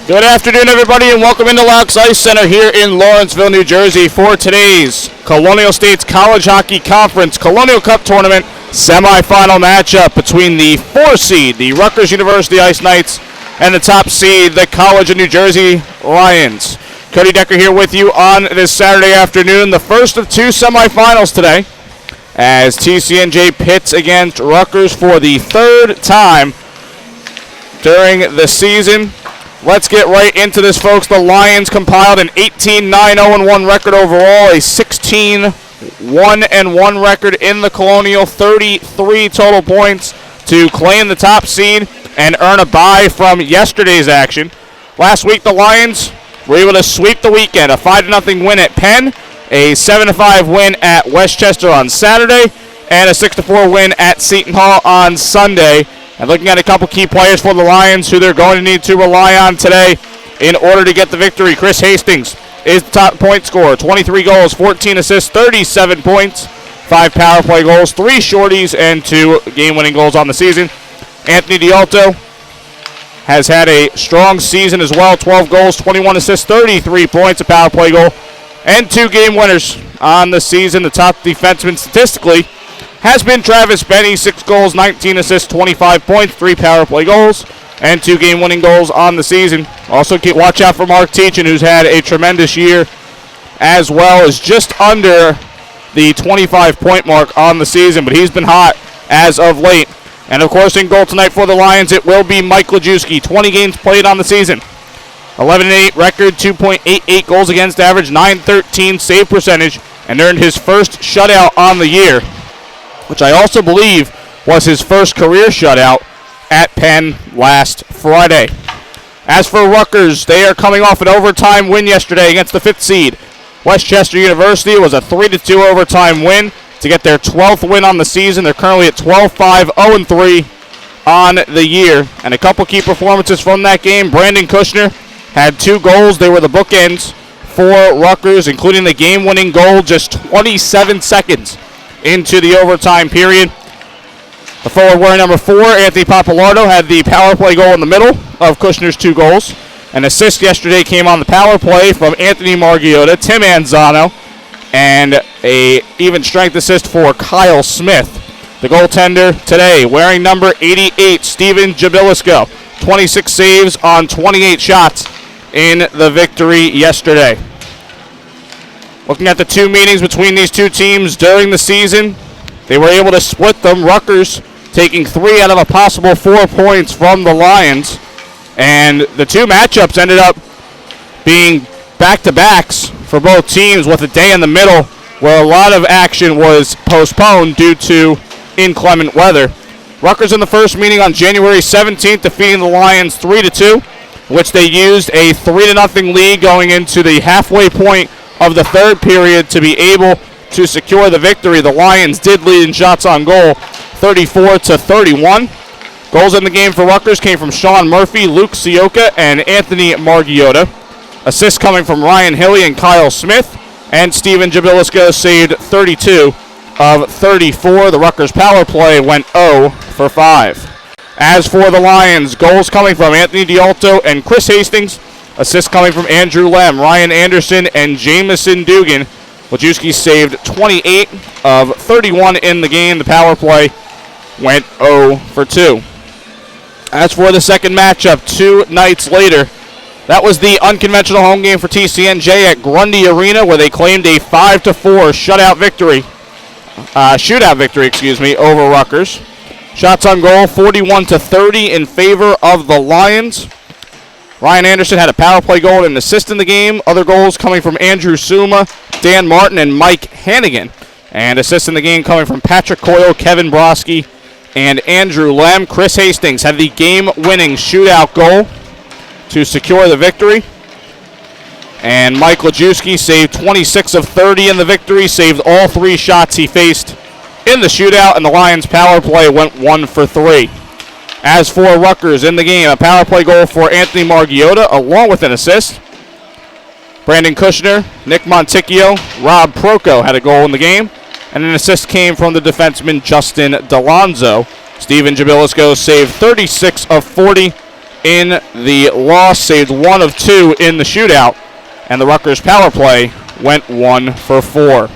Good afternoon, everybody, and welcome into Loucks Ice Center here in Lawrenceville, New Jersey for today's Colonial State's College Hockey Conference Colonial Cup Tournament semifinal matchup between the 4 seed, the Rutgers University Ice Knights, and the top seed, the College of New Jersey Lions. Cody Decker here with you on this Saturday afternoon, the first of 2 semifinals today, as TCNJ pits against Rutgers for the 3rd time during the season. Let's get right into this, folks. The Lions compiled an 18-9-0-1 record overall, a 16-1-1 record in the Colonial, 33 total points to claim the top seed and earn a bye from yesterday's action. Last week, the Lions were able to sweep the weekend, a 5-0 win at Penn, a 7-5 win at Westchester on Saturday, and a 6-4 win at Seton Hall on Sunday. And looking at a couple key players for the Lions who they're going to need to rely on today in order to get the victory. Chris Hastings is the top point scorer. 23 goals, 14 assists, 37 points, 5 power play goals, 3 shorties, and 2 game-winning goals on the season. Anthony D'Alto has had a strong season as well. 12 goals, 21 assists, 33 points, a power play goal, and 2 game winners on the season. The top defenseman statistically has been Travis Benny, 6 goals, 19 assists, 25 points, 3 power play goals, and 2 game-winning goals on the season. Also, watch out for Mark Teachin, who's had a tremendous year, as well as just under the 25-point mark on the season, but he's been hot as of late. And, of course, in goal tonight for the Lions, it will be Mike Lajewski. 20 games played on the season. 11-8 record, 2.88 goals against average, 913 save percentage, and earned his first shutout on the year, which I also believe was his first career shutout at Penn last Friday. As for Rutgers, they are coming off an overtime win yesterday against the 5th seed. Westchester University. It was a 3-2 overtime win to get their 12th win on the season. They're currently at 12-5, 0-3 on the year. And a couple key performances from that game. Brandon Kushner had 2 goals. They were the bookends for Rutgers, including the game-winning goal just 27 seconds into the overtime period. The forward wearing number 4, Anthony Papalardo, had the power play goal in the middle of Kushner's 2 goals. An assist yesterday came on the power play from Anthony Margiotta, Tim Anzano, and a even strength assist for Kyle Smith. The goaltender today, wearing number 88, Steven Jabilisko, 26 saves on 28 shots in the victory yesterday. Looking at the 2 meetings between these 2 teams during the season, they were able to split them. Rutgers taking 3 out of a possible 4 points from the Lions. And the 2 matchups ended up being back-to-backs for both teams, with a day in the middle where a lot of action was postponed due to inclement weather. Rutgers in the first meeting on January 17th defeating the Lions 3-2, which they used a 3-0 lead going into the halfway point of the 3rd period to be able to secure the victory. The Lions did lead in shots on goal, 34-31. Goals in the game for Rutgers came from Sean Murphy, Luke Sioka, and Anthony Margiotta. Assists coming from Ryan Hilly and Kyle Smith, and Steven Jabilisko saved 32 of 34. The Rutgers power play went 0 for 5. As for the Lions, goals coming from Anthony D'Alto and Chris Hastings. Assists coming from Andrew Lem, Ryan Anderson, and Jamison Dugan. Lajewski saved 28 of 31 in the game. The power play went 0 for 2. As for the second matchup, 2 nights later, that was the unconventional home game for TCNJ at Grundy Arena, where they claimed a 5-4 shootout victory over Rutgers. Shots on goal, 41-30 in favor of the Lions. Ryan Anderson had a power play goal and an assist in the game. Other goals coming from Andrew Suma, Dan Martin, and Mike Hannigan. And assists in the game coming from Patrick Coyle, Kevin Broski, and Andrew Lem. Chris Hastings had the game-winning shootout goal to secure the victory. And Mike Lajewski saved 26 of 30 in the victory, saved all 3 shots he faced in the shootout, and the Lions' power play went 1 for 3. As for Rutgers in the game, a power play goal for Anthony Margiotta, along with an assist. Brandon Kushner, Nick Monticchio, Rob Proko had a goal in the game, and an assist came from the defenseman Justin Delonzo. Steven Jabilisko saved 36 of 40 in the loss, saved 1 of 2 in the shootout, and the Rutgers power play went 1 for 4.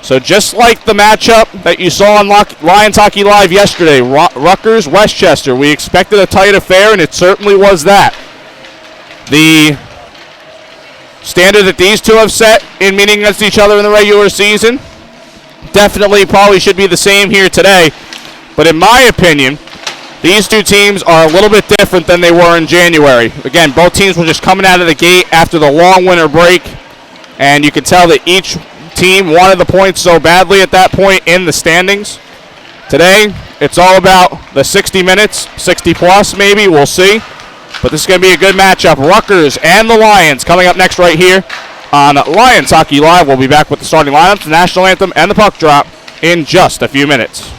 So just like the matchup that you saw on Lions Hockey Live yesterday, Rutgers-Westchester, we expected a tight affair, and it certainly was that. The standard that these two have set in meeting against each other in the regular season definitely probably should be the same here today. But in my opinion, these two teams are a little bit different than they were in January. Again, both teams were just coming out of the gate after the long winter break, and you could tell that each team wanted the points so badly at that point in the standings. Today, it's all about the 60 minutes, 60 plus maybe, we'll see. But this is going to be a good matchup. Rutgers and the Lions coming up next right here on Lions Hockey Live. We'll be back with the starting lineups, the national anthem, and the puck drop in just a few minutes.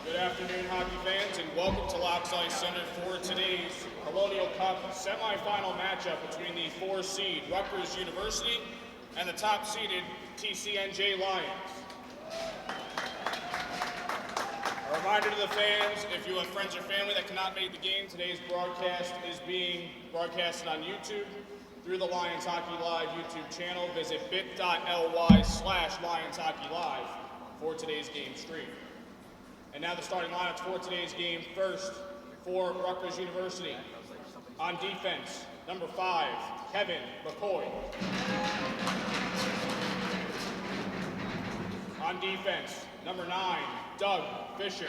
Good afternoon, hockey fans, and welcome to Loucks Ice Center for today's Colonial Cup semifinal matchup between the 4-seed Rutgers University and the top-seeded TCNJ Lions. A reminder to the fans, if you have friends or family that cannot make the game, today's broadcast is being broadcasted on YouTube through the Lions Hockey Live YouTube channel. Visit bit.ly/Lions Hockey Live for today's game stream. And now the starting lineups for today's game. First, for Rutgers University. On defense, number 5, Kevin McCoy. On defense, number 9, Doug Fisher.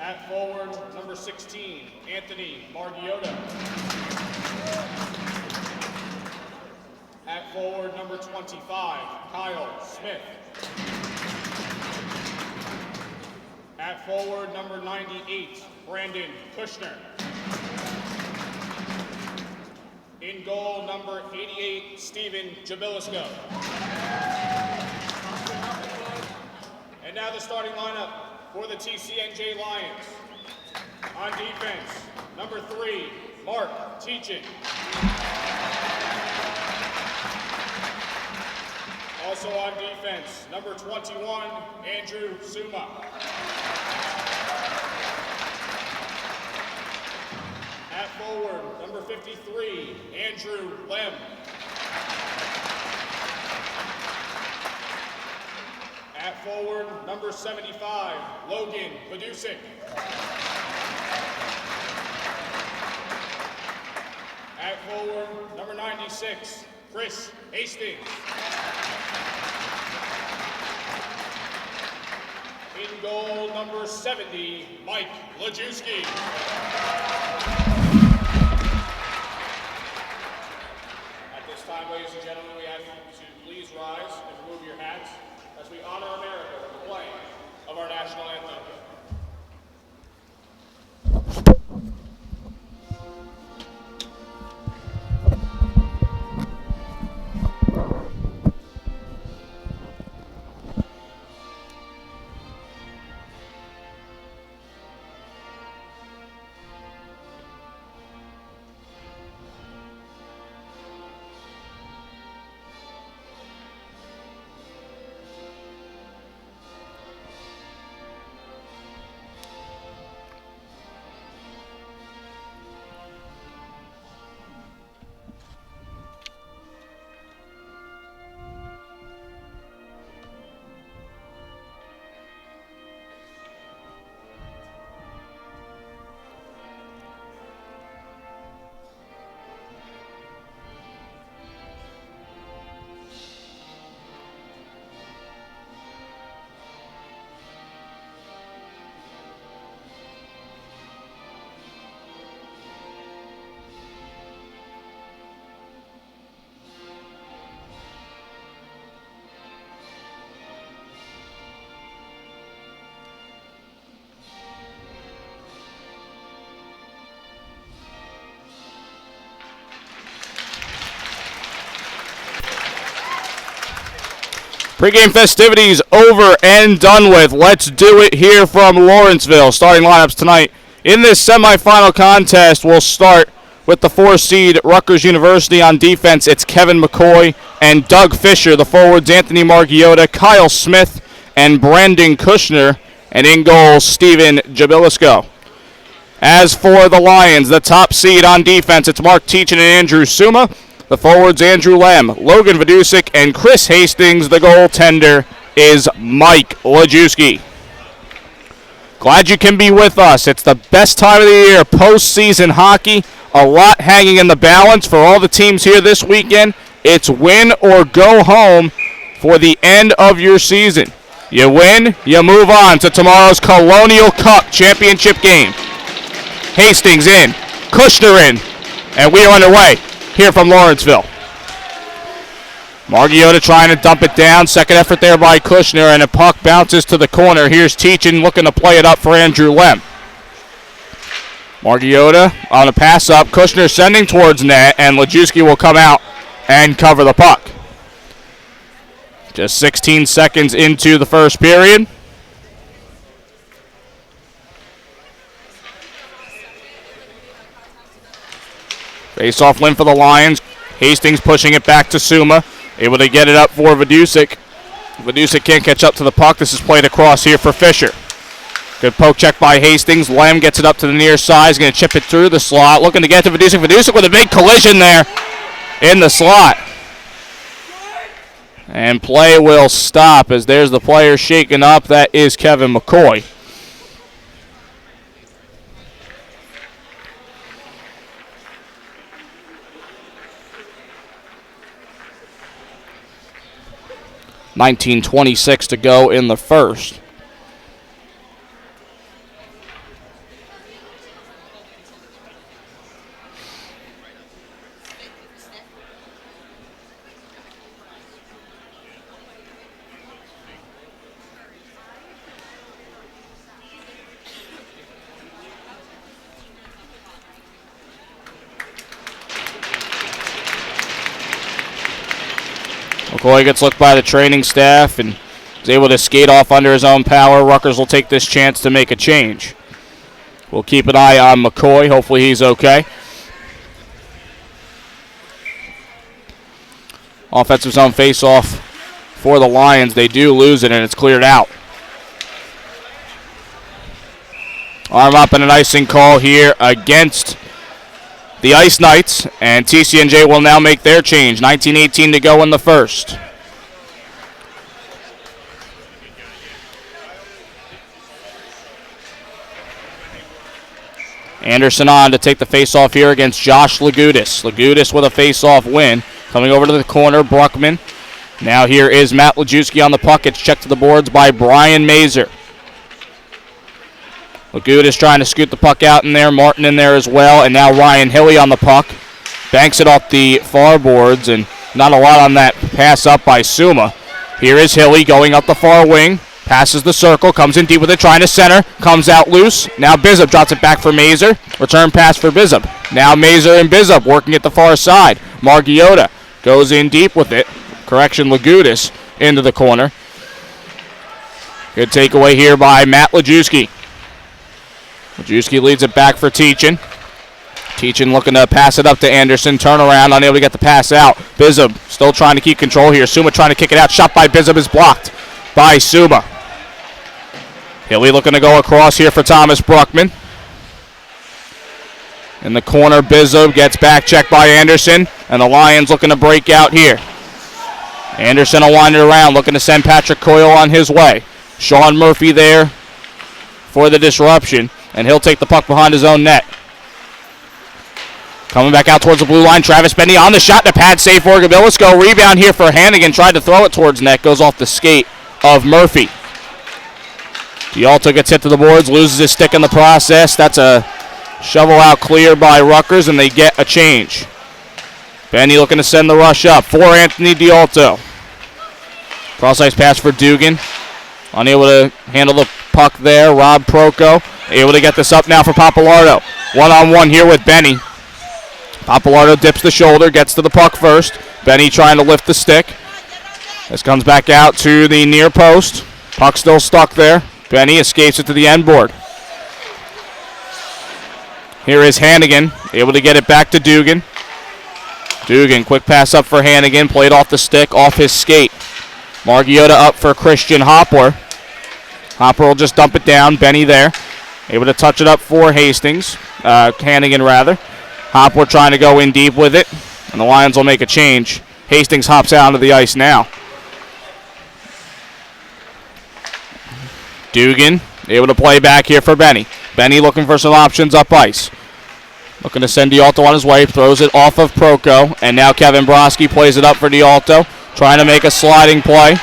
At forward, number 16, Anthony Margiotta. At forward, number 25, Kyle Smith. At forward, number 98, Brandon Kushner. In goal, number 88, Steven Jabilisco. And now the starting lineup for the TCNJ Lions. On defense, number 3, Mark Teachin. Also on defense, number 21, Andrew Suma. At forward, number 53, Andrew Lem. At forward, number 75, Logan Badusik. At forward, number 96, Chris Hastings. In goal, number 70, Mike Lajewski. Pre-game festivities over and done with. Let's do it here from Lawrenceville. Starting lineups tonight in this semifinal contest. We'll start with the 4-seed Rutgers University. On defense, it's Kevin McCoy and Doug Fisher. The forwards, Anthony Margiotta, Kyle Smith, and Brandon Kushner. And in goal, Steven Jabilisco. As for the Lions, the top seed on defense, it's Mark Teachin and Andrew Suma. The forwards, Andrew Lem, Logan Vidusic, and Chris Hastings. The goaltender is Mike Lajewski. Glad you can be with us. It's the best time of the year, postseason hockey. A lot hanging in the balance for all the teams here this weekend. It's win or go home for the end of your season. You win, you move on to tomorrow's Colonial Cup championship game. Hastings in, Kushner in, and we are underway here from Lawrenceville. Margiotta trying to dump it down. Second effort there by Kushner, and a puck bounces to the corner. Here's Teachin looking to play it up for Andrew Lem. Margiotta on a pass up. Kushner sending towards net, and Lajewski will come out and cover the puck. Just 16 seconds into the first period. Face-off win for the Lions. Hastings pushing it back to Suma. Able to get it up for Vidusic. Vidusic can't catch up to the puck. This is played across here for Fisher. Good poke check by Hastings. Lem gets it up to the near side. He's going to chip it through the slot. Looking to get to Vidusic. Vidusic with a big collision there in the slot. And play will stop as there's the player shaken up. That is Kevin McCoy. .19:26 to go in the first. McCoy gets looked by the training staff and is able to skate off under his own power. Rutgers will take this chance to make a change. We'll keep an eye on McCoy. Hopefully he's okay. Offensive zone face-off for the Lions. They do lose it, and it's cleared out. Arm up and an icing call here against the Ice Knights, and TCNJ will now make their change. 19:18 to go in the first. Anderson on to take the face-off here against Josh Lagudis. Lagudis with a face-off win. Coming over to the corner, Bruckman. Now here is Matt Lajewski on the puck. It's checked to the boards by Brian Mazer. Lagudis trying to scoot the puck out in there. Martin in there as well. And now Ryan Hilly on the puck. Banks it off the far boards, and not a lot on that pass up by Suma. Here is Hilly going up the far wing. Passes the circle. Comes in deep with it. Trying to center. Comes out loose. Now Bizup drops it back for Mazer. Return pass for Bizup. Now Mazer and Bizup working at the far side. Margiotta goes in deep with it. Correction, Lagudis into the corner. Good takeaway here by Matt Lajewski. Lajewski leads it back for Teachin. Teachin looking to pass it up to Anderson. Turnaround, unable to get the pass out. Bizup still trying to keep control here. Suma trying to kick it out. Shot by Bizup is blocked by Suma. Hilly looking to go across here for Thomas Bruckman. In the corner, Bizup gets back checked by Anderson. And the Lions looking to break out here. Anderson will wind it around, looking to send Patrick Coyle on his way. Sean Murphy there for the disruption. And he'll take the puck behind his own net. Coming back out towards the blue line, Travis Benny on the shot, and a pad save for Gabilisco. Rebound here for Hannigan, tried to throw it towards net, goes off the skate of Murphy. Dialto gets hit to the boards, loses his stick in the process. That's a shovel out clear by Rutgers, and they get a change. Benny looking to send the rush up for Anthony Dialto. Cross-ice pass for Dugan. Unable to handle the puck there. Rob Proco able to get this up now for Papalardo. One-on-one here with Benny. Papalardo dips the shoulder, gets to the puck first. Benny trying to lift the stick. This comes back out to the near post. Puck still stuck there. Benny escapes it to the end board. Here is Hannigan, able to get it back to Dugan. Dugan, quick pass up for Hannigan, played off the stick, off his skate. Margiotta up for Christian Hopper. Hopper will just dump it down, Benny there. Able to touch it up for Hastings, Hannigan rather. Hopper trying to go in deep with it, and the Lions will make a change. Hastings hops out onto the ice now. Dugan, able to play back here for Benny. Benny looking for some options up ice. Looking to send D'Alto on his way, throws it off of Proko, and now Kevin Broski plays it up for D'Alto, trying to make a sliding play.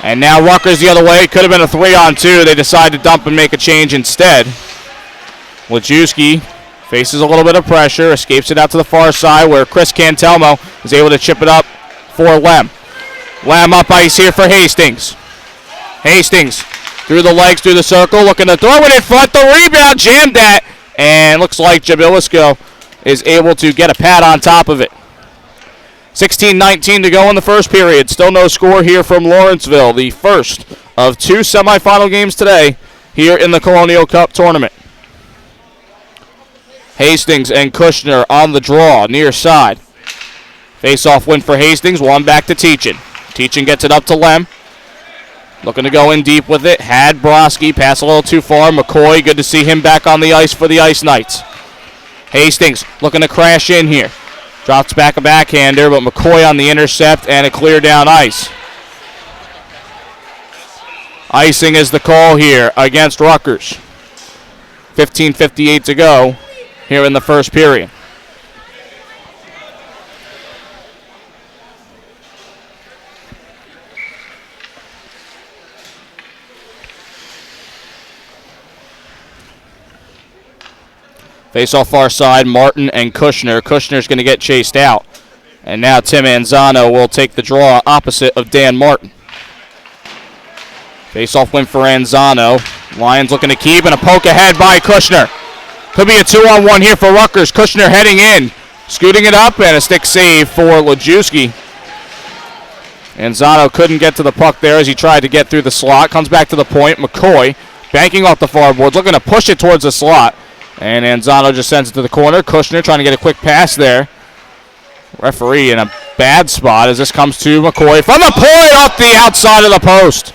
And now Rutgers the other way. It could have been a 3-on-2. They decide to dump and make a change instead. Lajewski faces a little bit of pressure, escapes it out to the far side where Chris Cantelmo is able to chip it up for Lem. Lem up ice here for Hastings. Hastings through the legs, through the circle, looking to throw it in front. The rebound jammed that, and looks like Jabilisko is able to get a pad on top of it. 16:19 to go in the first period. Still no score here from Lawrenceville, the first of 2 semifinal games today here in the Colonial Cup tournament. Hastings and Kushner on the draw, near side. Face-off win for Hastings, one back to Teachin. Teachin gets it up to Lem. Looking to go in deep with it. Had Broski, pass a little too far. McCoy, good to see him back on the ice for the Ice Knights. Hastings looking to crash in here. Drops back a backhander, but McCoy on the intercept and a clear down ice. Icing is the call here against Rutgers. 15:58 to go here in the first period. Face off far side, Martin and Kushner. Kushner's going to get chased out. And now Tim Anzano will take the draw opposite of Dan Martin. Face off win for Anzano. Lions looking to keep, and a poke ahead by Kushner. Could be a 2-on-1 here for Rutgers. Kushner heading in, scooting it up, and a stick save for Lajewski. Anzano couldn't get to the puck there as he tried to get through the slot. Comes back to the point. McCoy banking off the far boards, looking to push it towards the slot. And Anzano just sends it to the corner. Kushner trying to get a quick pass there. Referee in a bad spot as this comes to McCoy from the point off the outside of the post.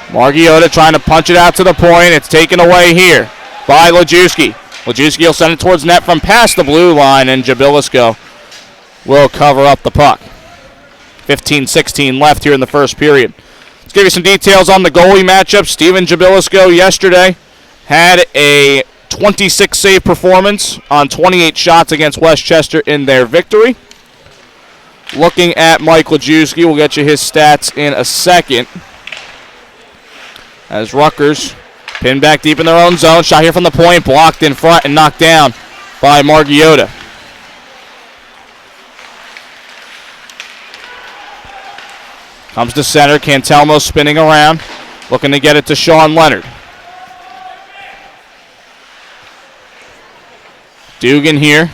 Margiotta trying to punch it out to the point. It's taken away here by Lajewski. Lajewski will send it towards net from past the blue line, and Jabilisko will cover up the puck. 15:16 left here in the first period. Let's give you some details on the goalie matchup. Steven Jabilisko yesterday had a 26 save performance on 28 shots against Westchester in their victory. Looking at Mike Lajewski, we'll get you his stats in a second. As Rutgers pinned back deep in their own zone. Shot here from the point, blocked in front and knocked down by Margiotta. Comes to center, Cantelmo spinning around, looking to get it to Sean Leonard. Dugan here.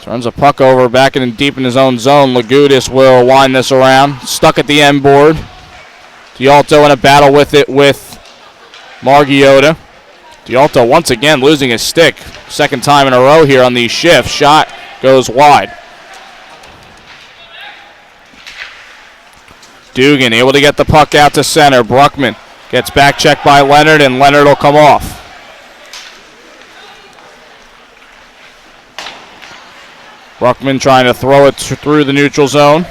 Turns a puck over, back in deep in his own zone. Lagudis will wind this around. Stuck at the end board. D'Alto in a battle with it with Margiotta. D'Alto once again losing his stick. Second time in a row here on these shifts. Shot goes wide. Dugan able to get the puck out to center. Bruckman gets back checked by Leonard, and Leonard will come off. Bruckman trying to throw it through the neutral zone.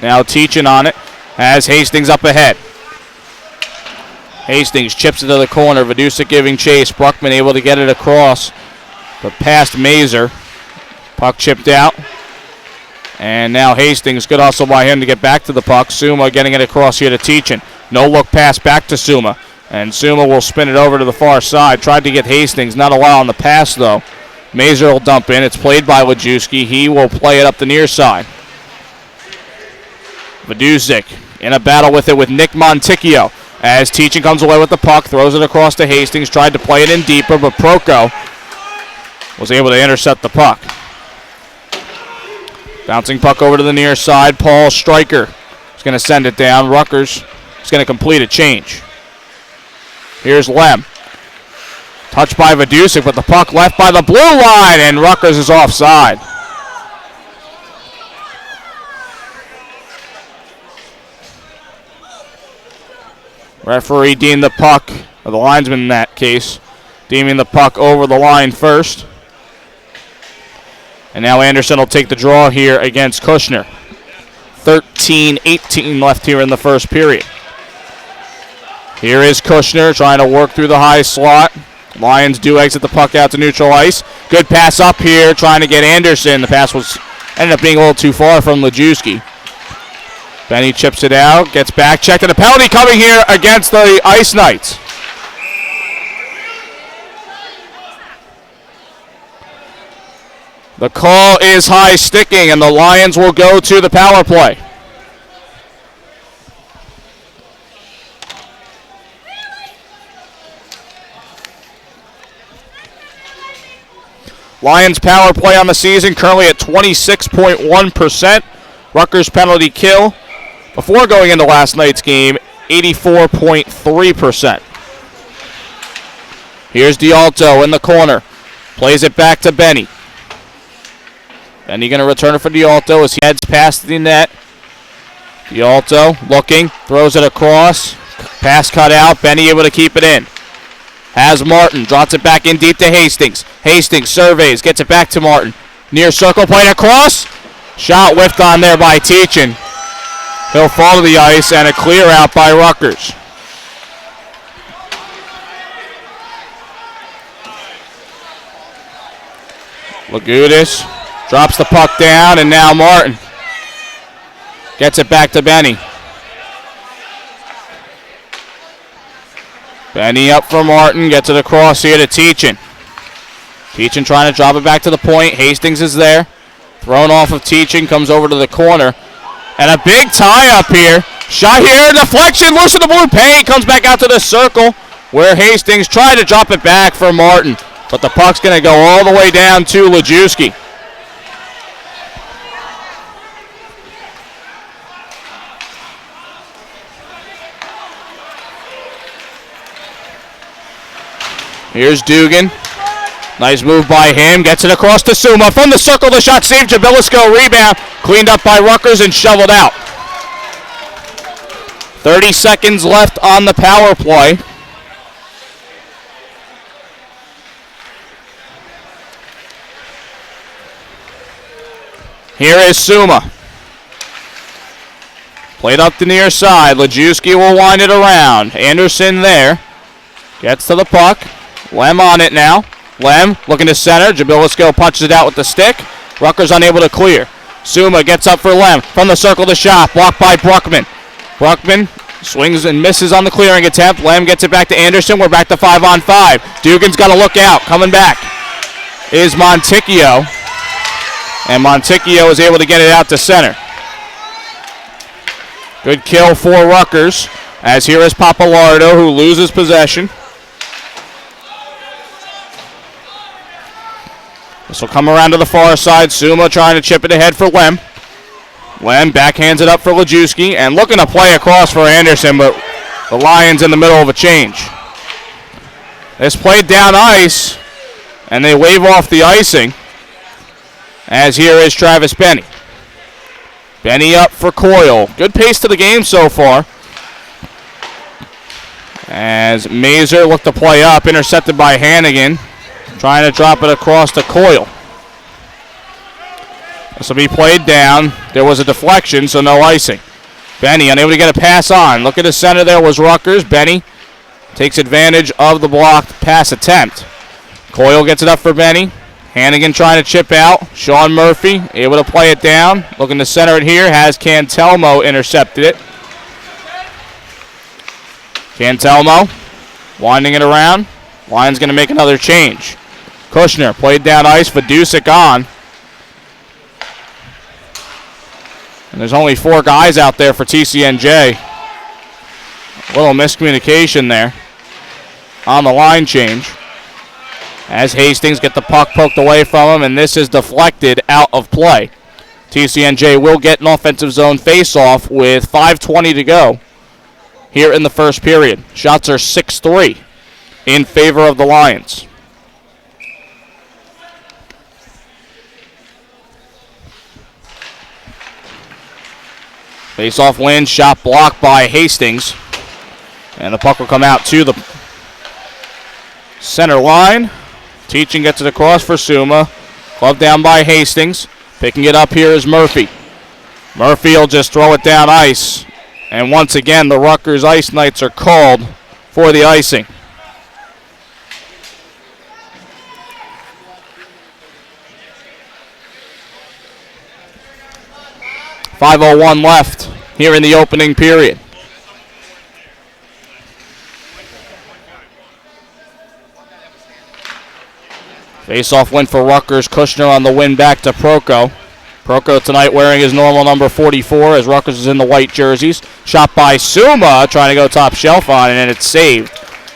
Now Teachin on it. Has Hastings up ahead. Hastings chips it to the corner. Vidusic giving chase. Bruckman able to get it across, but past Mazer. Puck chipped out. And now Hastings, good hustle by him to get back to the puck. Suma getting it across here to Teachin. No look pass back to Suma. And Suma will spin it over to the far side. Tried to get Hastings, not allowing the pass though. Mazer will dump in. It's played by Lajewski. He will play it up the near side. Vidusic in a battle with it with Nick Monticchio. As Teaching comes away with the puck, throws it across to Hastings, tried to play it in deeper, but Proko was able to intercept the puck. Bouncing puck over to the near side. Paul Stryker is going to send it down. Rutgers is going to complete a change. Here's Lem. Touched by Vidusik, but the puck left by the blue line, and Rutgers is offside. Referee deemed the puck, or the linesman in that case, deeming the puck over the line first. And now Anderson will take the draw here against Kushner. 13-18 left here in the first period. Here is Kushner trying to work through the high slot. Lions do exit the puck out to neutral ice. Good pass up here, trying to get Anderson. The pass ended up being a little too far from Lajewski. Benny chips it out, gets back, checked, and a penalty coming here against the Ice Knights. The call is high sticking, and the Lions will go to the power play. Lions power play on the season currently at 26.1%. Rutgers penalty kill before going into last night's game, 84.3%. Here's D'Alto in the corner. Plays it back to Benny. Benny going to return it for D'Alto as he heads past the net. D'Alto looking, throws it across. Pass cut out. Benny able to keep it in. Has Martin, drops it back in deep to Hastings. Hastings surveys, gets it back to Martin. Near circle, played across. Shot whiffed on there by Teachin. He'll fall to the ice, and a clear out by Rutgers. Lagudis drops the puck down, and now Martin gets it back to Benny. Benny up for Martin, gets it across here to Teachin. Teachin trying to drop it back to the point. Hastings is there. Thrown off of Teachin, comes over to the corner. And a big tie up here. Shot here, deflection, loose in the blue paint. Comes back out to the circle where Hastings tried to drop it back for Martin. But the puck's going to go all the way down to Lajewski. Here's Dugan. Nice move by him. Gets it across to Suma. From the circle, the shot saved. Jabilisko rebound. Cleaned up by Rutgers and shoveled out. 30 seconds left on the power play. Here is Suma. Played up the near side. Lajewski will wind it around. Anderson there. Gets to the puck. Lem on it now. Lem looking to center. Jabilisko punches it out with the stick. Rutgers unable to clear. Suma gets up for Lem. From the circle to shot. Blocked by Bruckman. Bruckman swings and misses on the clearing attempt. Lem gets it back to Anderson. We're back to 5-on-5. Dugan's got to look out. Coming back is Monticchio. And Monticchio is able to get it out to center. Good kill for Rutgers. As here is Papalardo, who loses possession. This will come around to the far side. Suma trying to chip it ahead for Lem. Lem backhands it up for Lajewski and looking to play across for Anderson, but the Lions in the middle of a change. This played down ice, and they wave off the icing. As here is Travis Benny. Benny up for Coyle. Good pace to the game so far. As Mazer looked to play up, intercepted by Hannigan. Trying to drop it across to Coyle. This will be played down. There was a deflection, so no icing. Benny unable to get a pass on. Look at the center there was Rutgers. Benny takes advantage of the blocked pass attempt. Coyle gets it up for Benny. Hannigan trying to chip out. Sean Murphy able to play it down. Looking to center it here. Has Cantelmo intercepted it. Cantelmo winding it around. Lions going to make another change. Kushner played down ice. Vidusik on. And there's only 4 guys out there for TCNJ. A little miscommunication there on the line change. As Hastings get the puck poked away from him, and this is deflected out of play. TCNJ will get an offensive zone face-off with 5:20 to go here in the first period. Shots are 6-3 in favor of the Lions. Face-off win, shot blocked by Hastings. And the puck will come out to the center line. Teaching gets it across for Suma. Glove down by Hastings. Picking it up here is Murphy. Murphy will just throw it down ice. And once again, the Rutgers Ice Knights are called for the icing. .501 left here in the opening period. Face-off win for Rutgers. Kushner on the win back to Proko. Proko tonight wearing his normal number 44 as Rutgers is in the white jerseys. Shot by Suma, trying to go top shelf on it, and it's saved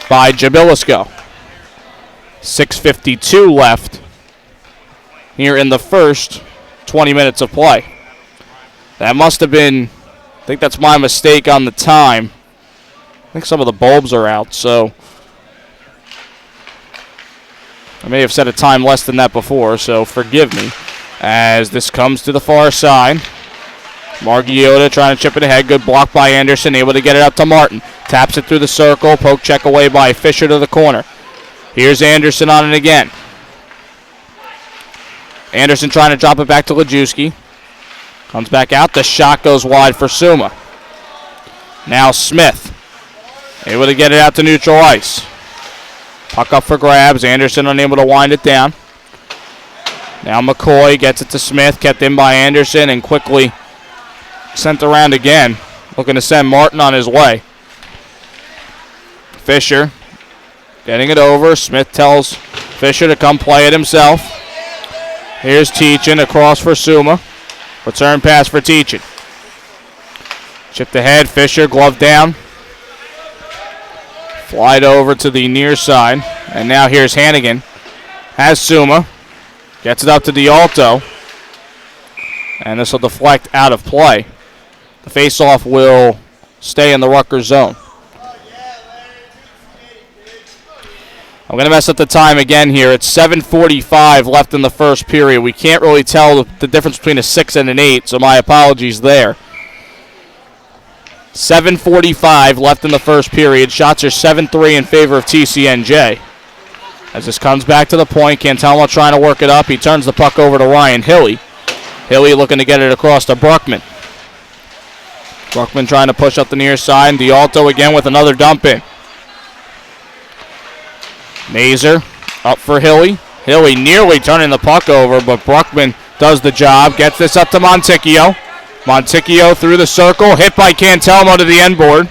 by Jabilisco. 6:52 left here in the first 20 minutes of play. That must have been, I think that's my mistake on the time. I think some of the bulbs are out, so I may have set a time less than that before, so forgive me. As this comes to the far side. Margiotta trying to chip it ahead. Good block by Anderson, able to get it up to Martin. Taps it through the circle. Poke check away by Fisher to the corner. Here's Anderson on it again. Anderson trying to drop it back to Lajewski. Comes back out. The shot goes wide for Suma. Now Smith. Able to get it out to neutral ice. Puck up for grabs. Anderson unable to wind it down. Now McCoy gets it to Smith. Kept in by Anderson and quickly sent around again. Looking to send Martin on his way. Fisher getting it over. Smith tells Fisher to come play it himself. Here's Teachin across for Suma. Return pass for Teachin. Chipped ahead. Fisher glove down. Flied over to the near side. And now here's Hannigan. Has Suma. Gets it up to D'Alto. And this will deflect out of play. The faceoff will stay in the Rutgers zone. I'm going to mess up the time again here. It's 7:45 left in the first period. We can't really tell the difference between a 6 and an 8, so my apologies there. 7:45 left in the first period. Shots are 7-3 in favor of TCNJ. As this comes back to the point, Cantelmo trying to work it up. He turns the puck over to Ryan Hilly. Hilly looking to get it across to Bruckman. Bruckman trying to push up the near side. D'Alto again with another dump in. Mazer up for Hilly. Hilly nearly turning the puck over, but Bruckman does the job. Gets this up to Monticchio. Monticchio through the circle. Hit by Cantelmo to the end board.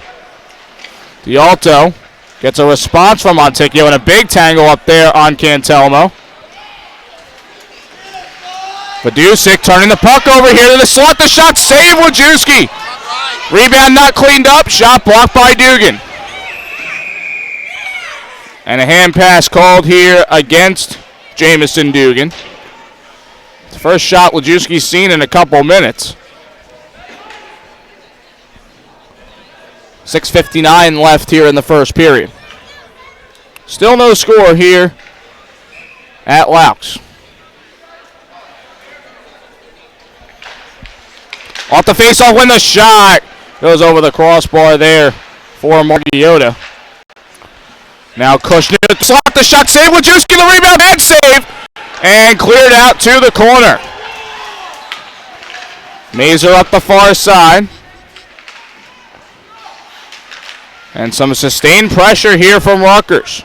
D'Alto gets a response from Monticchio and a big tangle up there on Cantelmo. Vidusik turning the puck over here to the slot. The shot saved Wojcicki. Rebound not cleaned up. Shot blocked by Dugan. And a hand pass called here against Jamison Dugan. It's the first shot Wojcicki's seen in a couple minutes. 6:59 left here in the first period. Still no score here at Loucks. Off the faceoff when the shot goes over the crossbar there for Margiotta. Now Kushner slot the shot, save Wojcicki, the rebound, head save, and cleared out to the corner. Mazer up the far side. And some sustained pressure here from Rutgers.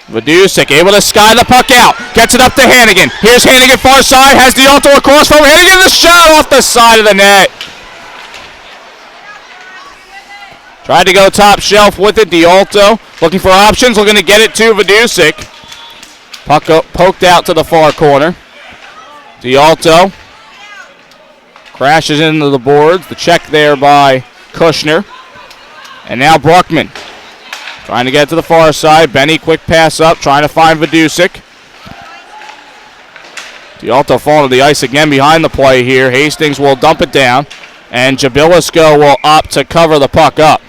Vidusik able to sky the puck out. Gets it up to Hannigan. Here's Hannigan far side. Has D'Alto across from Hannigan. The shot off the side of the net. Tried to go top shelf with it. D'Alto looking for options. Looking to get it to Vidusik. Puck poked out to the far corner. D'Alto crashes into the boards. The check there by Kushner. And now Bruckman trying to get to the far side. Benny, quick pass up, trying to find Vidusik. D'Alto falling to the ice again behind the play here. Hastings will dump it down, and Jabilisko will opt to cover the puck up.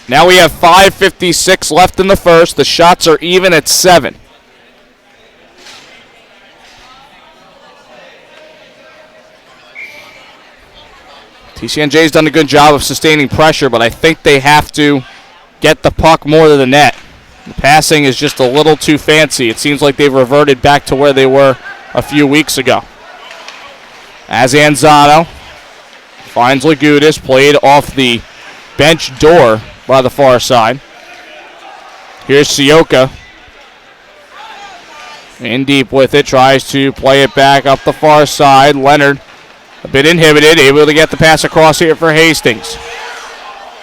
Now we have 5:56 left in the first. The shots are even at 7. TCNJ's done a good job of sustaining pressure, but I think they have to get the puck more to the net. The passing is just a little too fancy. It seems like they've reverted back to where they were a few weeks ago. As Anzano finds Lagudis, played off the bench door by the far side. Here's Sioka. In deep with it, tries to play it back up the far side. Leonard, a bit inhibited, able to get the pass across here for Hastings.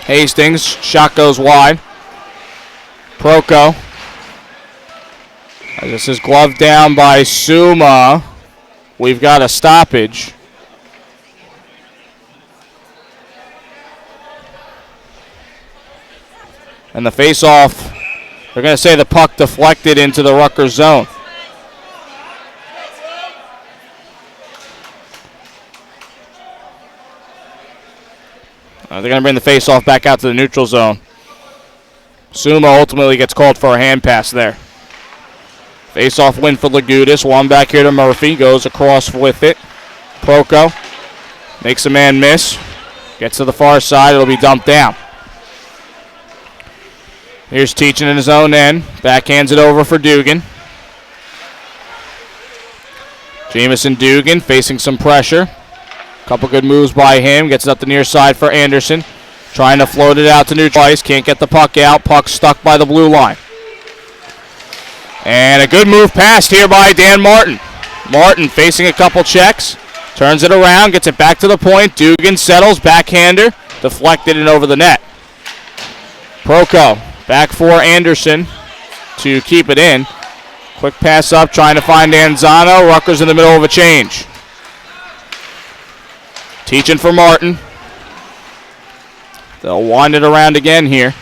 Hastings, shot goes wide. Proko. This is gloved down by Suma. We've got a stoppage. And the face-off, they're going to say the puck deflected into the Rutgers zone. They're going to bring the face-off back out to the neutral zone. Suma ultimately gets called for a hand pass there. Face-off win for Lagudis. One back here to Murphy. Goes across with it. Proko makes a man miss. Gets to the far side. It'll be dumped down. Here's Teachin in his own end. Backhands it over for Dugan. Jamison Dugan facing some pressure. Couple good moves by him. Gets it up the near side for Anderson. Trying to float it out to neutral ice. Can't get the puck out. Puck stuck by the blue line. And a good move passed here by Dan Martin. Martin facing a couple checks. Turns it around. Gets it back to the point. Dugan settles. Backhander. Deflected and over the net. Proko back for Anderson to keep it in. Quick pass up. Trying to find Anzano. Rutgers in the middle of a change. Teaching for Martin. They'll wind it around again here.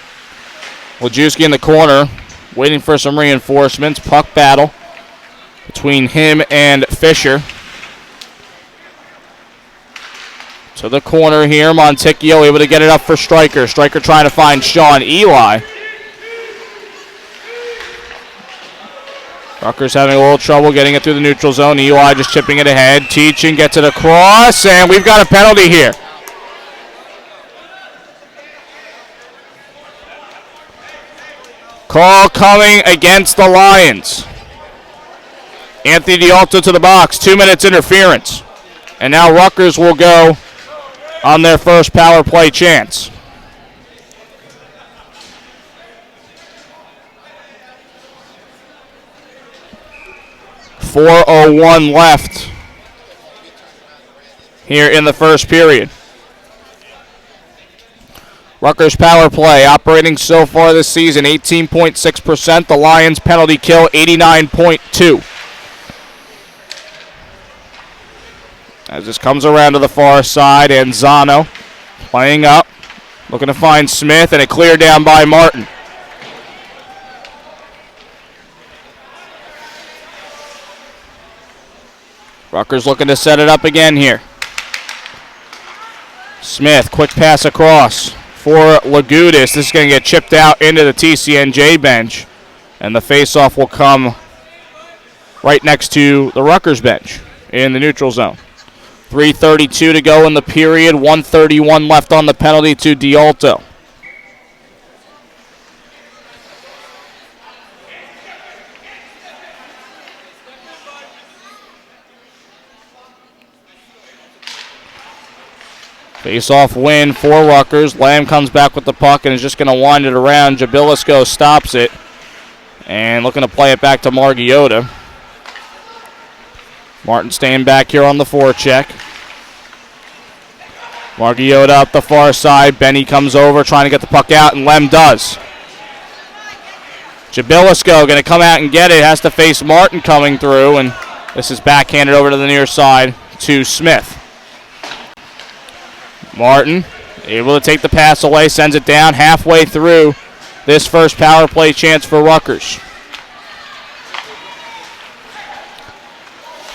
Wojcicki in the corner, waiting for some reinforcements. Puck battle between him and Fisher. To the corner here. Monticchio able to get it up for Stryker. Stryker trying to find Sean Eli. Rutgers having a little trouble getting it through the neutral zone. Eli just chipping it ahead. Teaching gets it across, and we've got a penalty here. Call coming against the Lions. Anthony D'Alto to the box. 2 minutes interference. And now Rutgers will go on their first power play chance. .401 left here in the first period. Rutgers power play operating so far this season 18.6%. The Lions penalty kill 89.2. As this comes around to the far side, Anzano playing up, looking to find Smith, and a clear down by Martin. Rutgers looking to set it up again here. Smith, quick pass across for Lagudis. This is going to get chipped out into the TCNJ bench, and the faceoff will come right next to the Rutgers bench in the neutral zone. 3:32 to go in the period. 1:31 left on the penalty to D'Alto. Face-off win for Rutgers. Lamb comes back with the puck and is just going to wind it around. Jabilisko stops it and looking to play it back to Margiotta. Martin staying back here on the forecheck. Margiotta up the far side. Benny comes over trying to get the puck out, and Lem does. Jabilisko going to come out and get it. Has to face Martin coming through, and this is backhanded over to the near side to Smith. Martin Able to take the pass away, sends it down halfway through this first power play chance for Rutgers.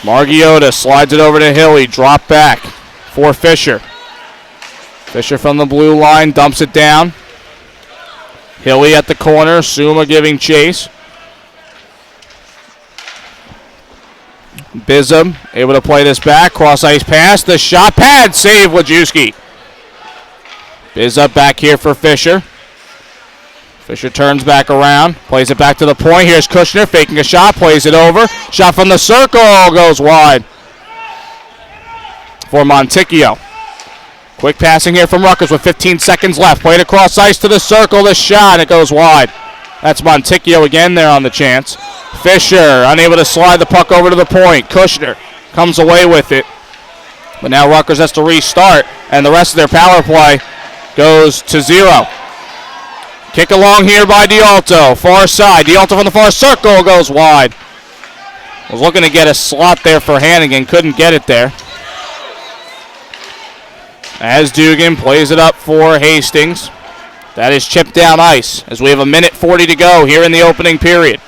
Margiotta slides it over to Hilly. Drop back for Fisher. Fisher from the blue line dumps it down. Hilly at the corner. Suma giving chase. Bizum able to play this back. Cross ice pass. The shot pad. Save Wojcicki. Bizum back here for Fisher. Fisher turns back around, plays it back to the point. Here's Kushner faking a shot, plays it over. Shot from the circle, goes wide for Monticchio. Quick passing here from Rutgers with 15 seconds left. Played across ice to the circle, the shot, it goes wide. That's Monticchio again there on the chance. Fisher unable to slide the puck over to the point. Kushner comes away with it. But now Rutgers has to restart, and the rest of their power play goes to 0. Kick along here by D'Alto, far side. D'Alto from the far circle goes wide. Was looking to get a slot there for Hannigan, couldn't get it there. As Dugan plays it up for Hastings. That is chipped down ice as we have 1:40 to go here in the opening period.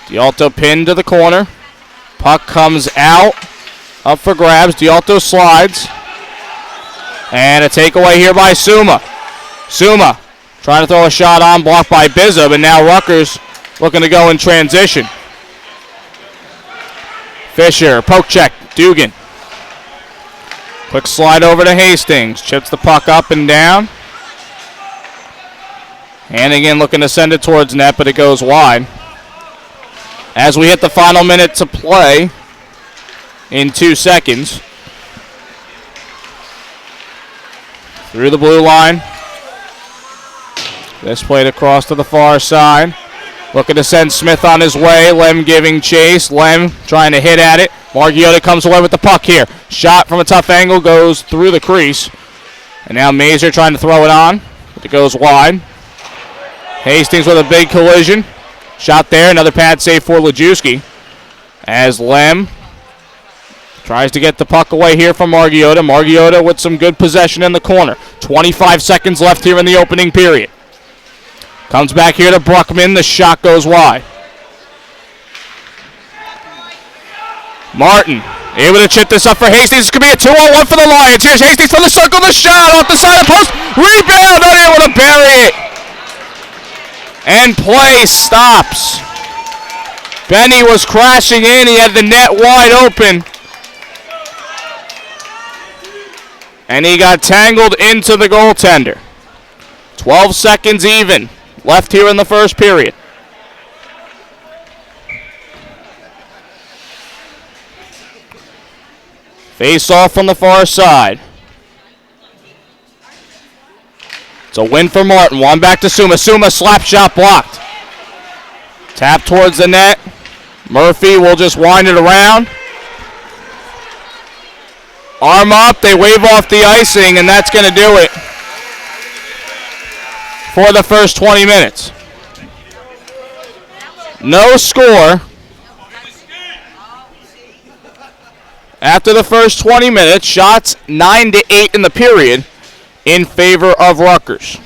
D'Alto pinned to the corner. Puck comes out, up for grabs. D'Alto slides. And a takeaway here by Suma. Suma trying to throw a shot on, blocked by Bizum, and now Rutgers looking to go in transition. Fisher, poke check, Dugan. Quick slide over to Hastings. Chips the puck up and down. Hannigan looking to send it towards net, but it goes wide. As we hit the final minute to play in 2 seconds. Through the blue line. This played across to the far side. Looking to send Smith on his way. Lem giving chase. Lem trying to hit at it. Margiotta comes away with the puck here. Shot from a tough angle goes through the crease. And now Mazur trying to throw it on. But it goes wide. Hastings with a big collision. Shot there. Another pad save for Loucks. As Lem tries to get the puck away here from Margiotta. Margiotta with some good possession in the corner. 25 seconds left here in the opening period. Comes back here to Bruckman. The shot goes wide. Martin able to chip this up for Hastings. This could be a 2-on-1 for the Lions. Here's Hastings from the circle. The shot off the side of the post. Rebound. Not able to bury it. And play stops. Benny was crashing in. He had the net wide open. And he got tangled into the goaltender. 12 seconds even left here in the first period. Face off from the far side. It's a win for Martin. One back to Suma. Suma slap shot blocked. Tap towards the net. Murphy will just wind it around. Arm up. They wave off the icing, and that's going to do it for the first 20 minutes. No score after the first 20 minutes. Shots 9-8 in the period in favor of Rutgers.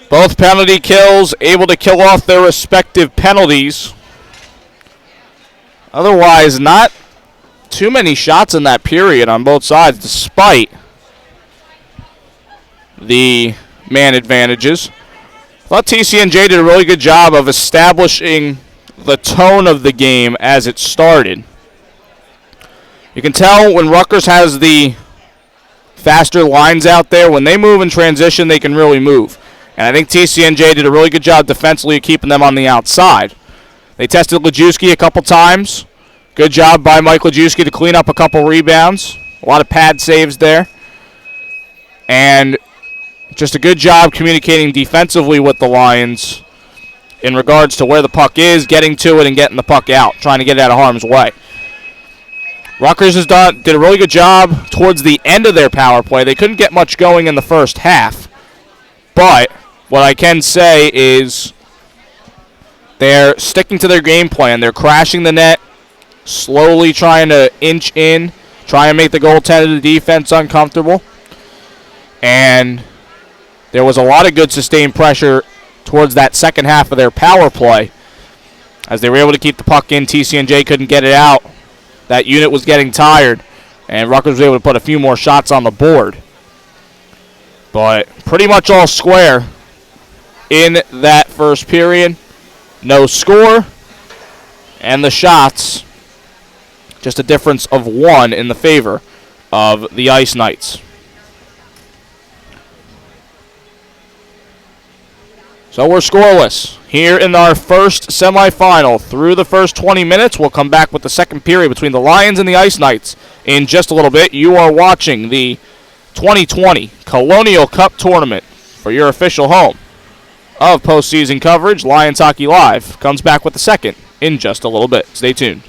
Both penalty kills able to kill off their respective penalties. Otherwise, not too many shots in that period on both sides, despite the man advantages. I thought TCNJ did a really good job of establishing the tone of the game as it started. You can tell when Rutgers has the faster lines out there, when they move in transition, they can really move. And I think TCNJ did a really good job defensively of keeping them on the outside. They tested Loucks a couple times. Good job by Mike Loucks to clean up a couple rebounds. A lot of pad saves there. And just a good job communicating defensively with the Lions in regards to where the puck is, getting to it, and getting the puck out, trying to get it out of harm's way. Rutgers did a really good job towards the end of their power play. They couldn't get much going in the first half. But what I can say is they're sticking to their game plan. They're crashing the net, slowly trying to inch in, try and make the goaltender of the defense uncomfortable. And there was a lot of good sustained pressure towards that second half of their power play. As they were able to keep the puck in, TCNJ couldn't get it out. That unit was getting tired, and Rutgers was able to put a few more shots on the board. But pretty much all square in that first period. No score, and the shots, just a difference of 1 in the favor of the Ice Knights. So we're scoreless here in our first semifinal. Through the first 20 minutes, we'll come back with the second period between the Lions and the Ice Knights in just a little bit. You are watching the 2020 Colonial Cup Tournament for your official home of postseason coverage. Lions Hockey Live comes back with the second in just a little bit. Stay tuned.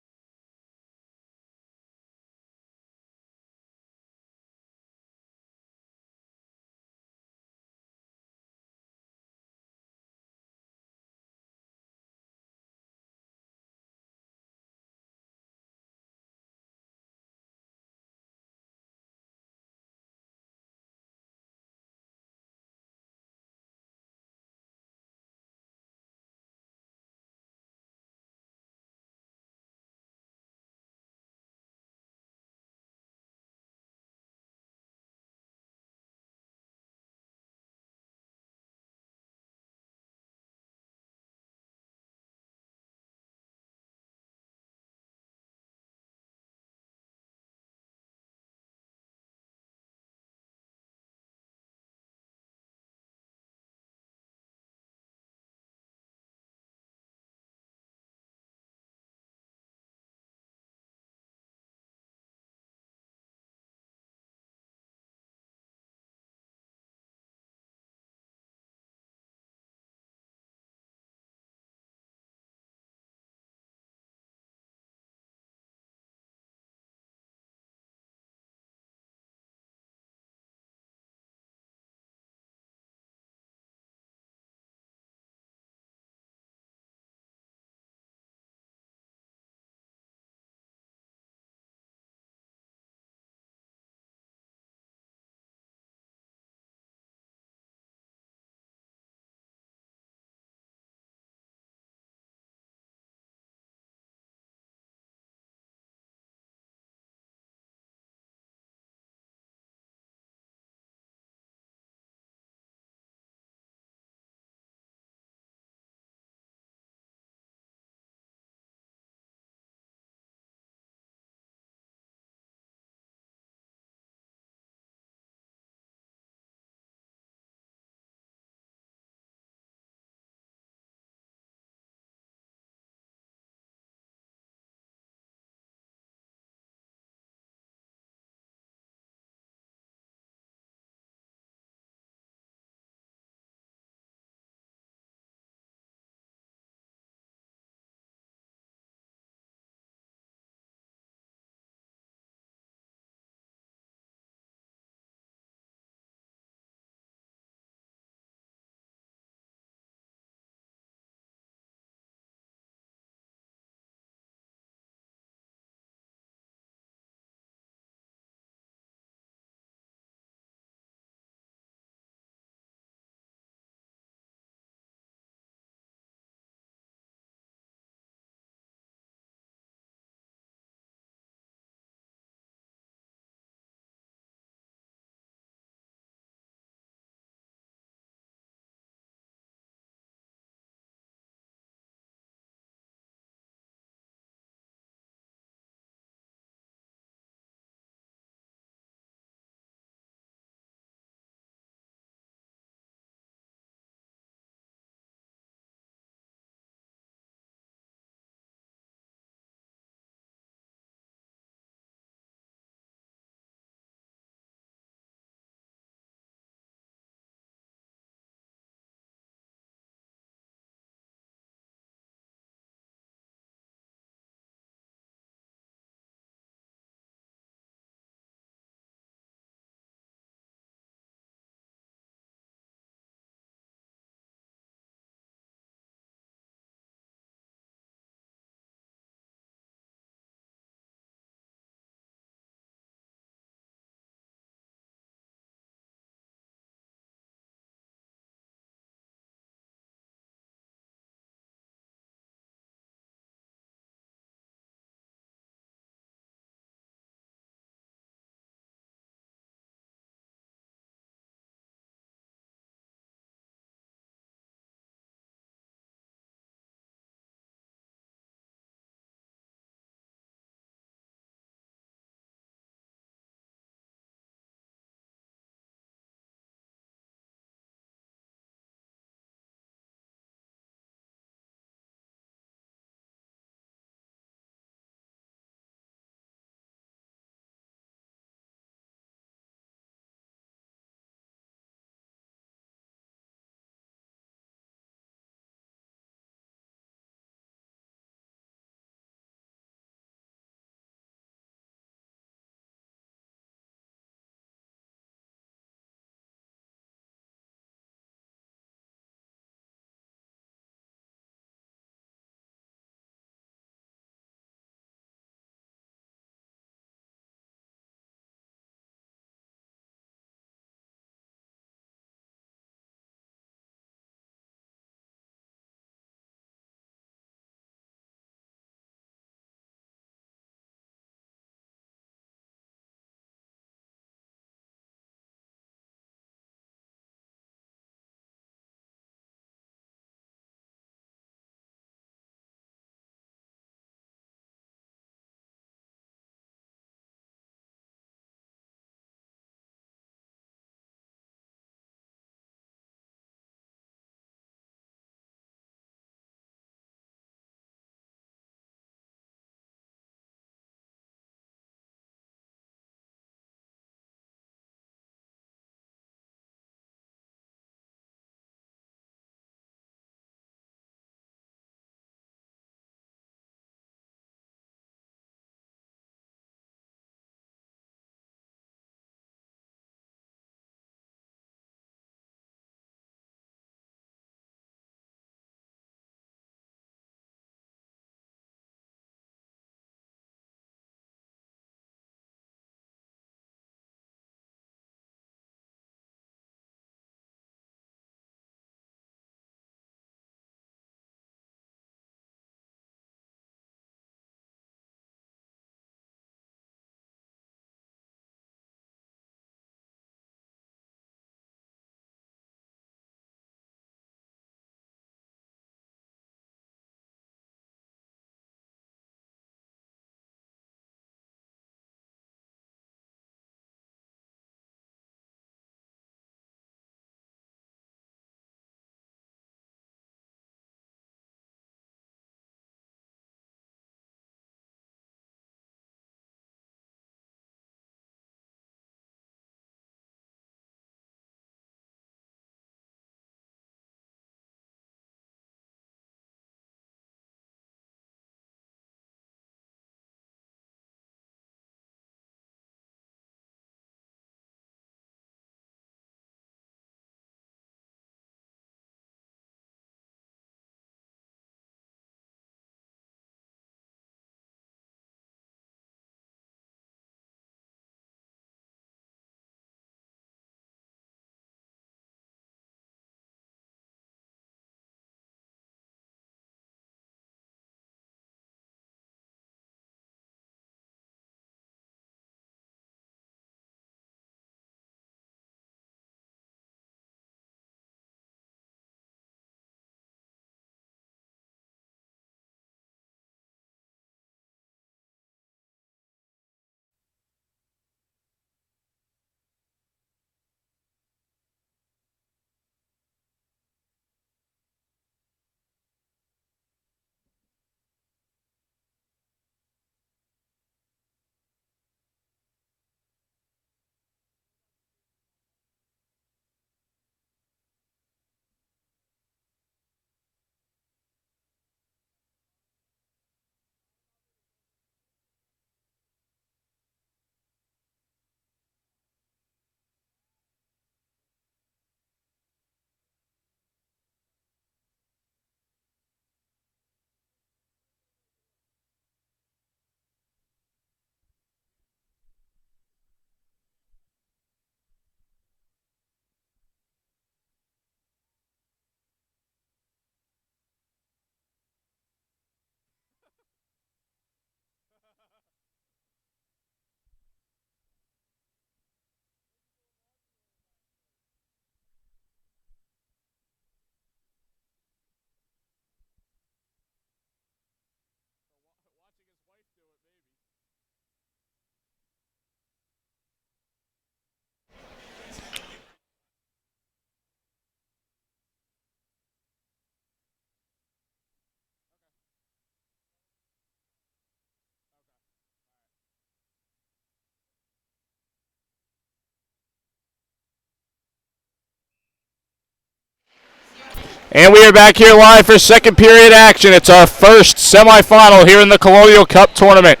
And we are back here live for second period action. It's our first semifinal here in the Colonial Cup tournament.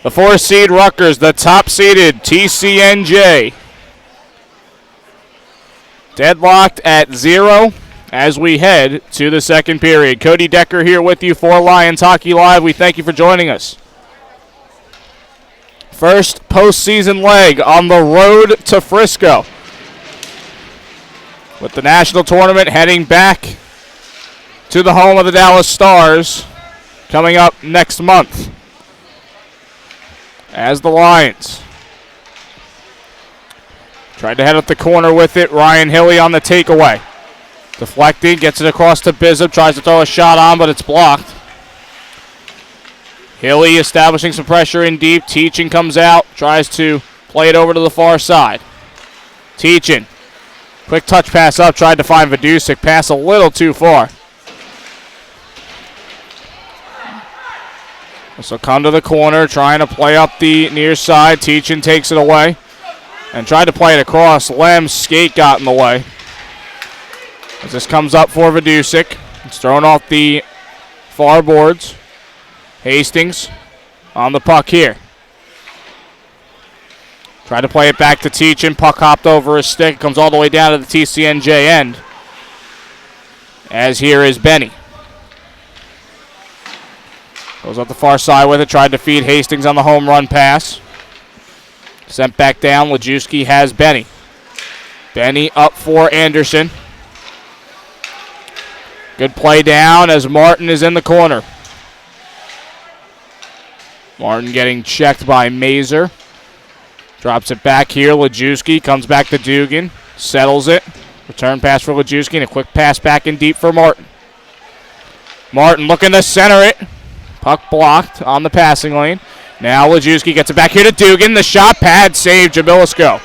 The 4 seed Rutgers, the top seeded TCNJ. Deadlocked at 0 as we head to the second period. Cody Decker here with you for Lions Hockey Live. We thank you for joining us. First postseason leg on the road to Frisco, with the national tournament heading back to the home of the Dallas Stars coming up next month. As the Lions tried to head up the corner with it, Ryan Hilly on the takeaway. Deflecting, gets it across to Bizzub, tries to throw a shot on, but it's blocked. Hilly establishing some pressure in deep. Teachin comes out, tries to play it over to the far side. Teachin, quick touch pass up, tried to find Vidusik, pass a little too far. This will come to the corner, trying to play up the near side. Teachin takes it away and tried to play it across. Lem's skate got in the way. As this comes up for Vidusik, it's thrown off the far boards. Hastings on the puck here. Tried to play it back to Teachin. Puck hopped over his stick. Comes all the way down to the TCNJ end. As here is Benny. Goes up the far side with it. Tried to feed Hastings on the home run pass. Sent back down. Lajewski has Benny. Benny up for Anderson. Good play down as Martin is in the corner. Martin getting checked by Mazer. Drops it back here. Lajewski comes back to Dugan. Settles it. Return pass for Lajewski and a quick pass back in deep for Martin. Martin looking to center it. Puck blocked on the passing lane. Now Lajewski gets it back here to Dugan. The shot pad save Jamilisco.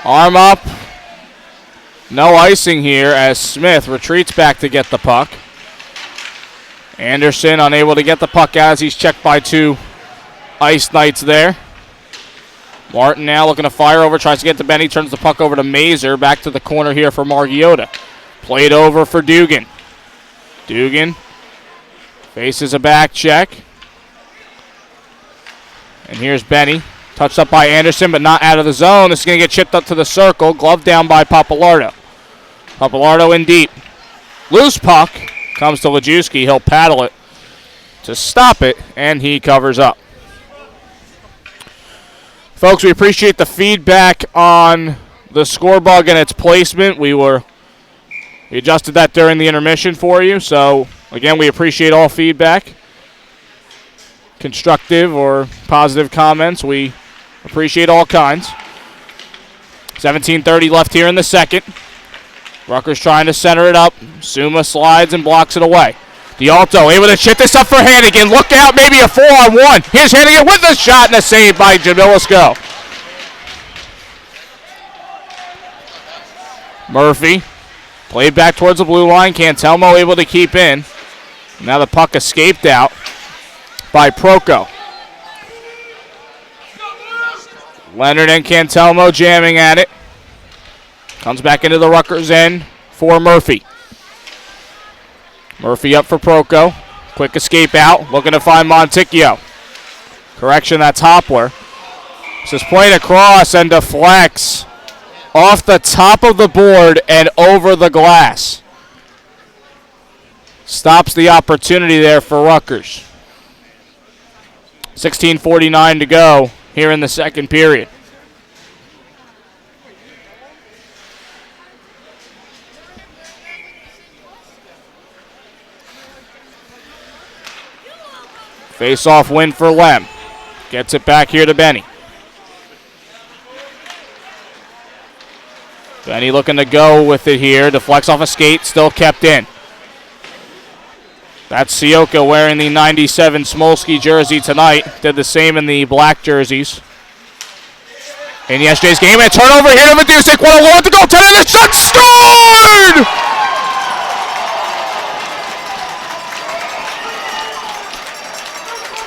Arm up. No icing here as Smith retreats back to get the puck. Anderson unable to get the puck out as he's checked by 2 Ice Knights there. Martin now looking to fire over, tries to get to Benny, turns the puck over to Mazer. Back to the corner here for Margiotta. Played over for Dugan. Dugan faces a back check. And here's Benny. Touched up by Anderson, but not out of the zone. This is going to get chipped up to the circle. Glove down by Papalardo. Papalardo in deep. Loose puck. Comes to Lajewski. He'll paddle it to stop it, and he covers up. Folks, we appreciate the feedback on the score bug and its placement. We adjusted that during the intermission for you. So, again, we appreciate all feedback. Constructive or positive comments. We appreciate all kinds. 17:30 left here in the second. Rutgers trying to center it up. Suma slides and blocks it away. D'Alto able to chip this up for Hannigan. Look out, maybe a 4-on-1. Here's Hannigan with the shot and a save by Jamilisco. Murphy played back towards the blue line. Cantelmo able to keep in. Now the puck escaped out by Proko. Leonard and Cantelmo jamming at it. Comes back into the Rutgers end for Murphy. Murphy up for Proko. Quick escape out. Looking to find Monticchio. Correction, that's Hopler. This is played across and deflects off the top of the board and over the glass. Stops the opportunity there for Rutgers. 16:49 to go here in the second period. Face-off win for Lem. Gets it back here to Benny. Benny looking to go with it here. Deflects off a skate, still kept in. That's Sioka wearing the 97 Smolsky jersey tonight. Did the same in the black jerseys in yesterday's game. And a turnover here to Vidusik. 1-1 to go. 10 in the shot. Scored!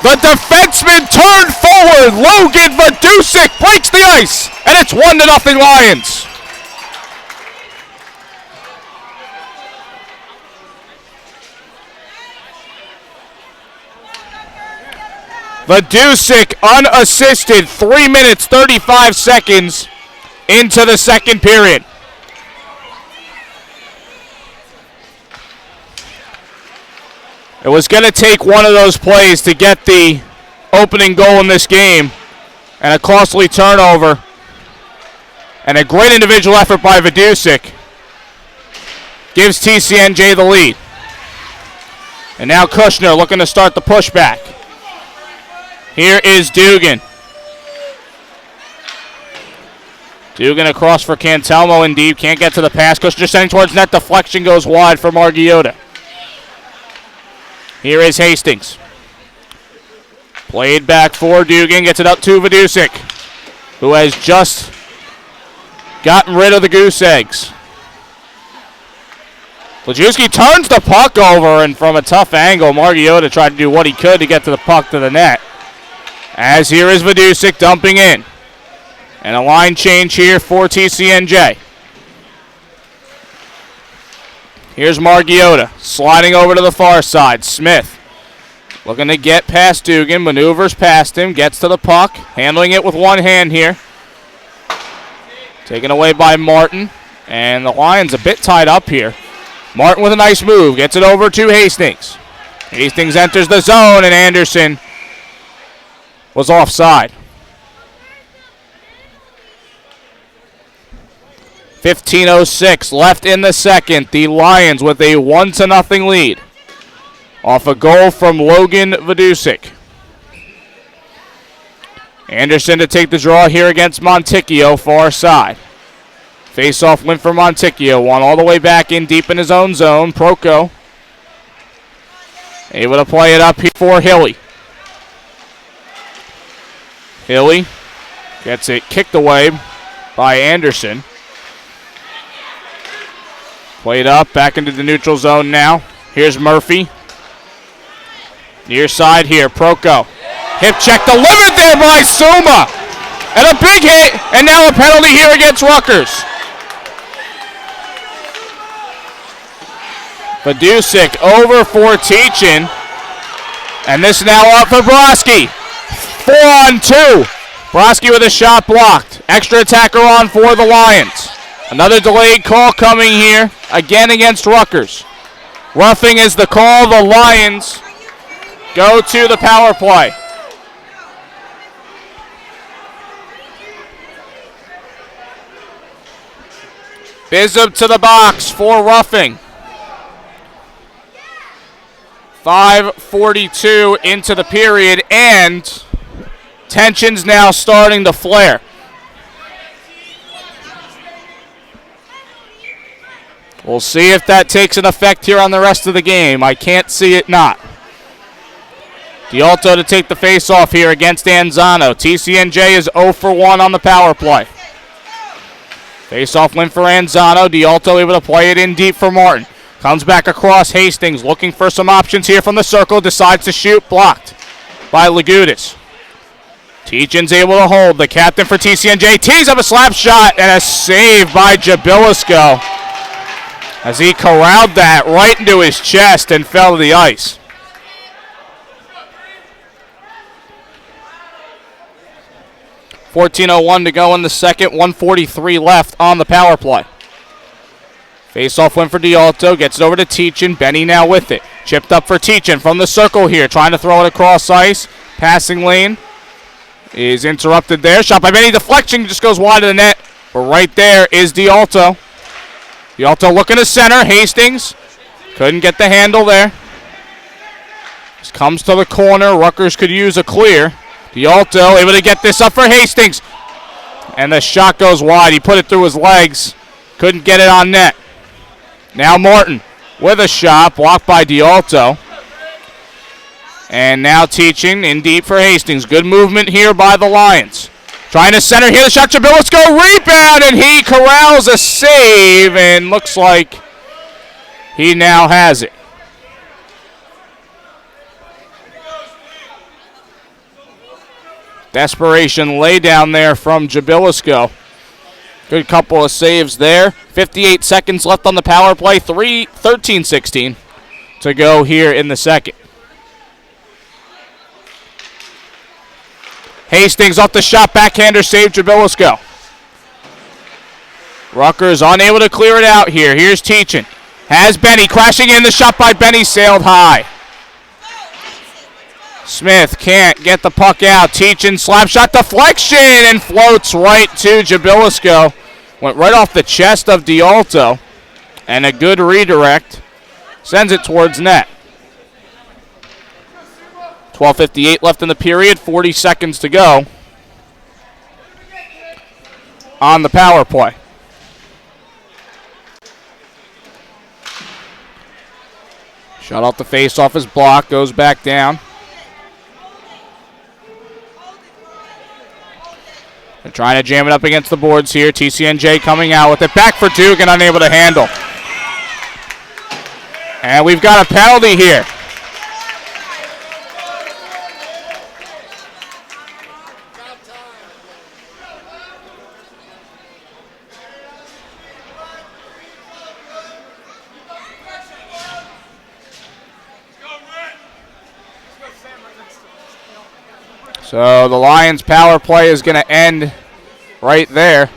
The defenseman turned forward. Logan Vidusik breaks the ice. And it's 1-0 Lions. Vidusik unassisted, 3 minutes, 35 seconds into the second period. It was going to take one of those plays to get the opening goal in this game, and a costly turnover, and a great individual effort by Vidusik gives TCNJ the lead. And now Kushner looking to start the pushback. Here is Dugan. Dugan across for Cantelmo in deep, can't get to the pass. Kushner sending towards net, deflection goes wide for Margiotta. Here is Hastings. Played back for Dugan, gets it up to Vidusik, who has just gotten rid of the goose eggs. Lajewski turns the puck over, and from a tough angle, Margiotta tried to do what he could to get to the puck to the net. As here is Vidusik dumping in. And a line change here for TCNJ. Here's Margiotta sliding over to the far side. Smith looking to get past Dugan, maneuvers past him, gets to the puck, handling it with one hand here. Taken away by Martin, and the Lions a bit tied up here. Martin with a nice move, gets it over to Hastings. Hastings enters the zone, and Anderson was offside. 15:06 left in the second. The Lions with a 1-0 lead off a goal from Logan Vidusik. Anderson to take the draw here against Monticchio, far side. Face-off win for Monticchio. One all the way back in deep in his own zone. Proko able to play it up here for Hilly. Hilly gets it kicked away by Anderson. Played up, back into the neutral zone now. Here's Murphy. Near side here, Proko. Hip check delivered there by Suma. And a big hit, and now a penalty here against Rutgers. Vidusik over for Teachin. And this now up for Broski. 4-on-2. Broski with a shot blocked. Extra attacker on for the Lions. Another delayed call coming here, again against Rutgers. Roughing is the call. The Lions go to the power play. Bizup to the box for roughing. 5:42 into the period, and tensions now starting to flare. We'll see if that takes an effect here on the rest of the game. I can't see it not. Dialto to take the face-off here against Anzano. TCNJ is 0 for 1 on the power play. Face-off win for Anzano. Dialto able to play it in deep for Martin. Comes back across Hastings, looking for some options here from the circle. Decides to shoot, blocked by Lagudis. Teachin's able to hold. The captain for TCNJ tees up a slap shot, and a save by Jabilisko, as he corralled that right into his chest and fell to the ice. .14:01 to go in the second, 1:43 left on the power play. Face-off win for Dialto, gets it over to Teachin. Benny now with it. Chipped up for Teachin from the circle here, trying to throw it across ice. Passing lane is interrupted there. Shot by Benny, deflection just goes wide of the net. But right there is Dialto. Dialto looking to center. Hastings couldn't get the handle there. This comes to the corner. Rutgers could use a clear. Dialto able to get this up for Hastings. And the shot goes wide. He put it through his legs. Couldn't get it on net. Now Martin with a shot. Blocked by Dialto. And now Teachin in deep for Hastings. Good movement here by the Lions. Trying to center here. The shot. Jabilisko rebound. And he corrals a save. And looks like he now has it. Desperation lay down there from Jabilisko. Good couple of saves there. 58 seconds left on the power play. 13-16 to go here in the second. Hastings off the shot, backhander save, Jabilisco. Rutgers unable to clear it out here. Here's Teachin. Has Benny, crashing in, the shot by Benny sailed high. Smith can't get the puck out. Teachin, slap shot, deflection, and floats right to Jabilisco. Went right off the chest of D'Alto, and a good redirect. Sends it towards net. 12:58 left in the period, 40 seconds to go on the power play. Shot off the face off his block, goes back down. They're trying to jam it up against the boards here. TCNJ coming out with it. Back for Dugan, unable to handle. And we've got a penalty here. So the Lions power play is going to end right there.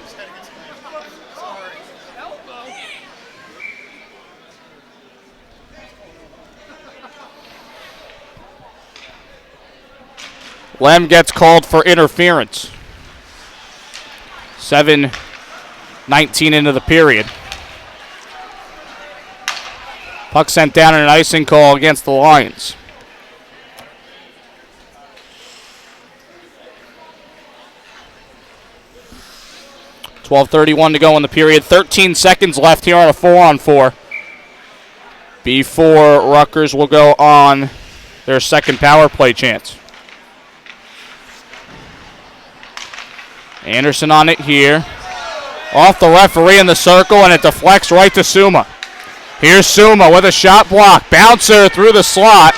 Lem gets called for interference. 7:19 into the period. Puck sent down in an icing call against the Lions. .31 to go in the period. 13 seconds left here on a 4-on-4 before Rutgers will go on their second power play chance. Anderson on it here. Off the referee in the circle, and it deflects right to Suma. Here's Suma with a shot block. Bouncer through the slot,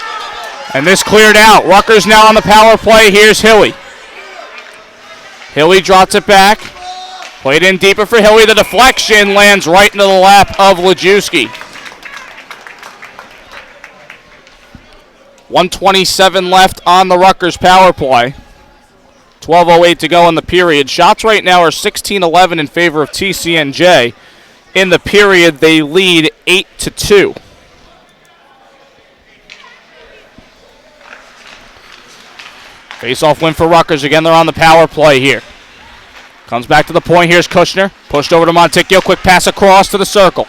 and this cleared out. Rutgers now on the power play. Here's Hilly. Hilly drops it back. Played in deeper for Hilly. The deflection lands right into the lap of Lajewski. 1:27 left on the Rutgers power play. 12:08 to go in the period. Shots right now are 16-11 in favor of TCNJ. In the period, they lead 8-2. Face-off win for Rutgers. Again, they're on the power play here. Comes back to the point. Here's Kushner. Pushed over to Monticchio. Quick pass across to the circle.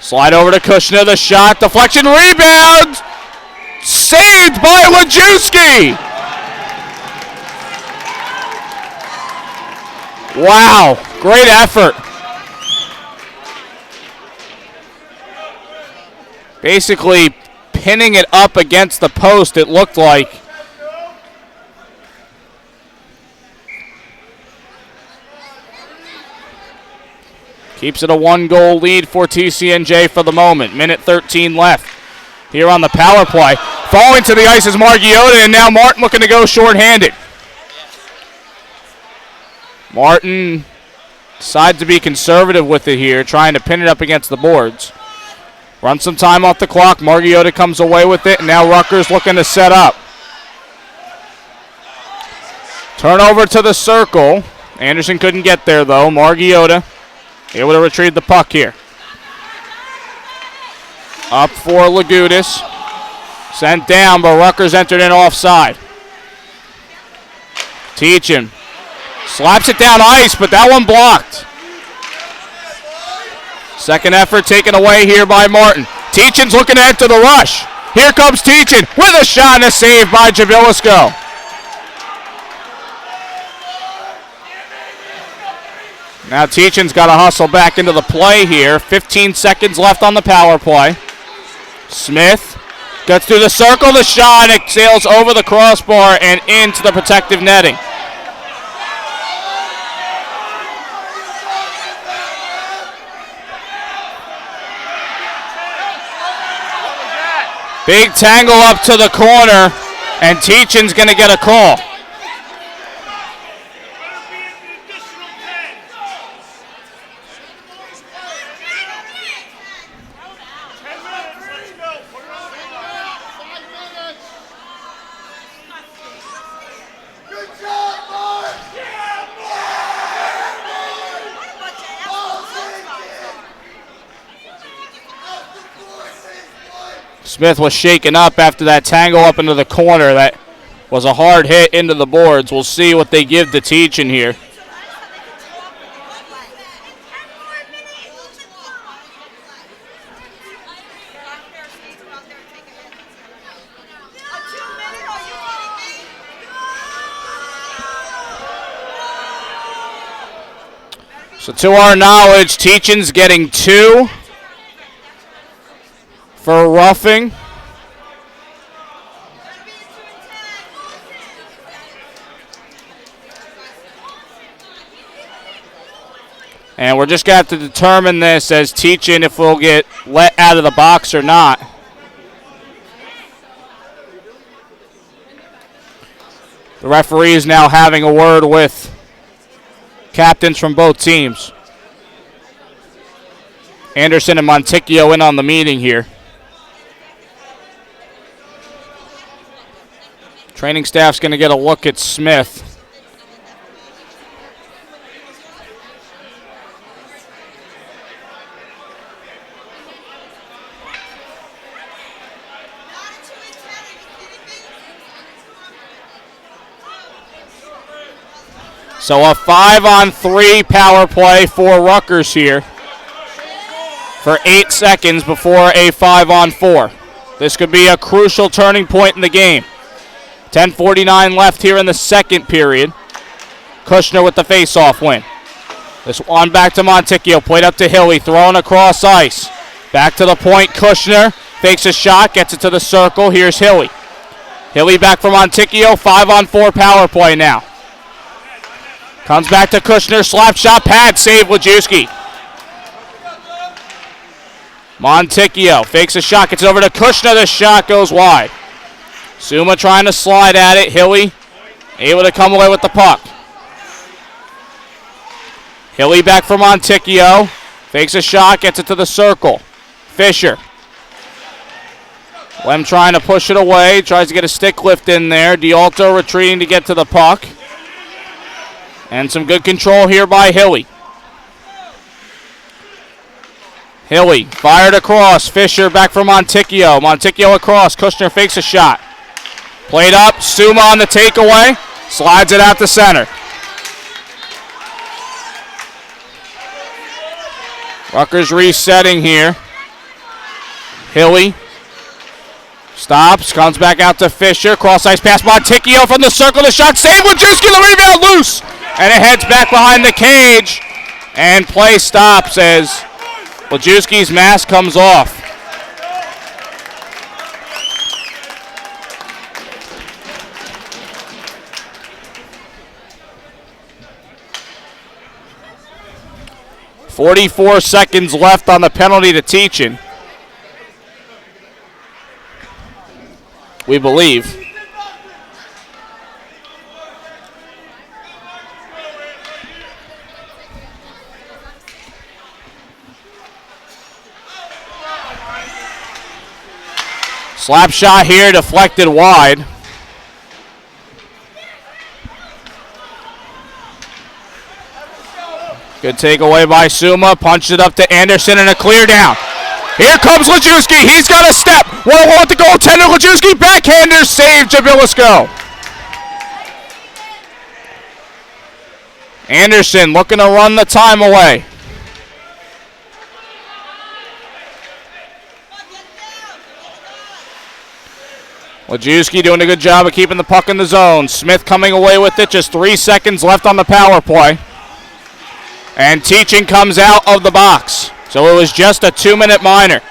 Slide over to Kushner. The shot. Deflection. Rebound. Saved by Lajewski. Wow. Great effort. Basically pinning it up against the post, it looked like. Keeps it a one-goal lead for TCNJ for the moment. Minute 13 left here on the power play. Falling to the ice is Margiotta, and now Martin looking to go shorthanded. Martin decides to be conservative with it here, trying to pin it up against the boards. Run some time off the clock. Margiotta comes away with it, and now Rutgers looking to set up. Turnover to the circle. Anderson couldn't get there, though. Margiotta able to retrieve the puck here. Up for Lagudis. Sent down, but Rutgers entered in offside. Teachin slaps it down ice, but that one blocked. Second effort taken away here by Martin. Teachin's looking to enter the rush. Here comes Teachin with a shot and a save by Jabilisco. Now Teachin's got to hustle back into the play here. 15 seconds left on the power play. Smith gets through the circle, the shot, and it sails over the crossbar and into the protective netting. Big tangle up to the corner, and Teachin's going to get a call. Smith was shaken up after that tangle up into the corner. That was a hard hit into the boards. We'll see what they give to teaching here. So to our knowledge, teaching's getting 2 for roughing. And we're just going to have to determine this as teaching if we'll get let out of the box or not. The referee is now having a word with captains from both teams. Anderson and Monticchio in on the meeting here. Training staff's going to get a look at Smith. So a 5-on-3 power play for Rutgers here for 8 seconds before a 5-on-4. This could be a crucial turning point in the game. 10:49 left here in the second period. Kushner with the face-off win. This one back to Monticchio, played up to Hilly, thrown across ice. Back to the point, Kushner fakes a shot, gets it to the circle. Here's Hilly. Hilly back for Monticchio, 5-on-4 power play now. Comes back to Kushner, slap shot, pad, save Wojcicki. Monticchio fakes a shot, gets it over to Kushner, the shot goes wide. Suma trying to slide at it, Hilly able to come away with the puck. Hilly back for Monticchio, fakes a shot, gets it to the circle. Fisher. Lem trying to push it away, tries to get a stick lift in there. D'Alto retreating to get to the puck. And some good control here by Hilly. Hilly fired across. Fisher back for Monticchio. Monticchio across. Kushner fakes a shot. Played up. Suma on the takeaway. Slides it out to center. Rutgers resetting here. Hilly stops, comes back out to Fisher. Cross ice pass. Monticchio from the circle. The shot saved. Wojcicki, the rebound loose. And it heads back behind the cage. And play stops as Wojcicki's mask comes off. .44 seconds left on the penalty to Teachin, we believe. Slap shot here, deflected wide. Good takeaway by Suma. Punched it up to Anderson and a clear down. Here comes Loucks. He's got a step. 1-1 with the goaltender. Loucks backhander save Jabilisco. Anderson looking to run the time away. Loucks doing a good job of keeping the puck in the zone. Smith coming away with it. Just 3 seconds left on the power play. And Teachin comes out of the box. So it was just a 2-minute minor.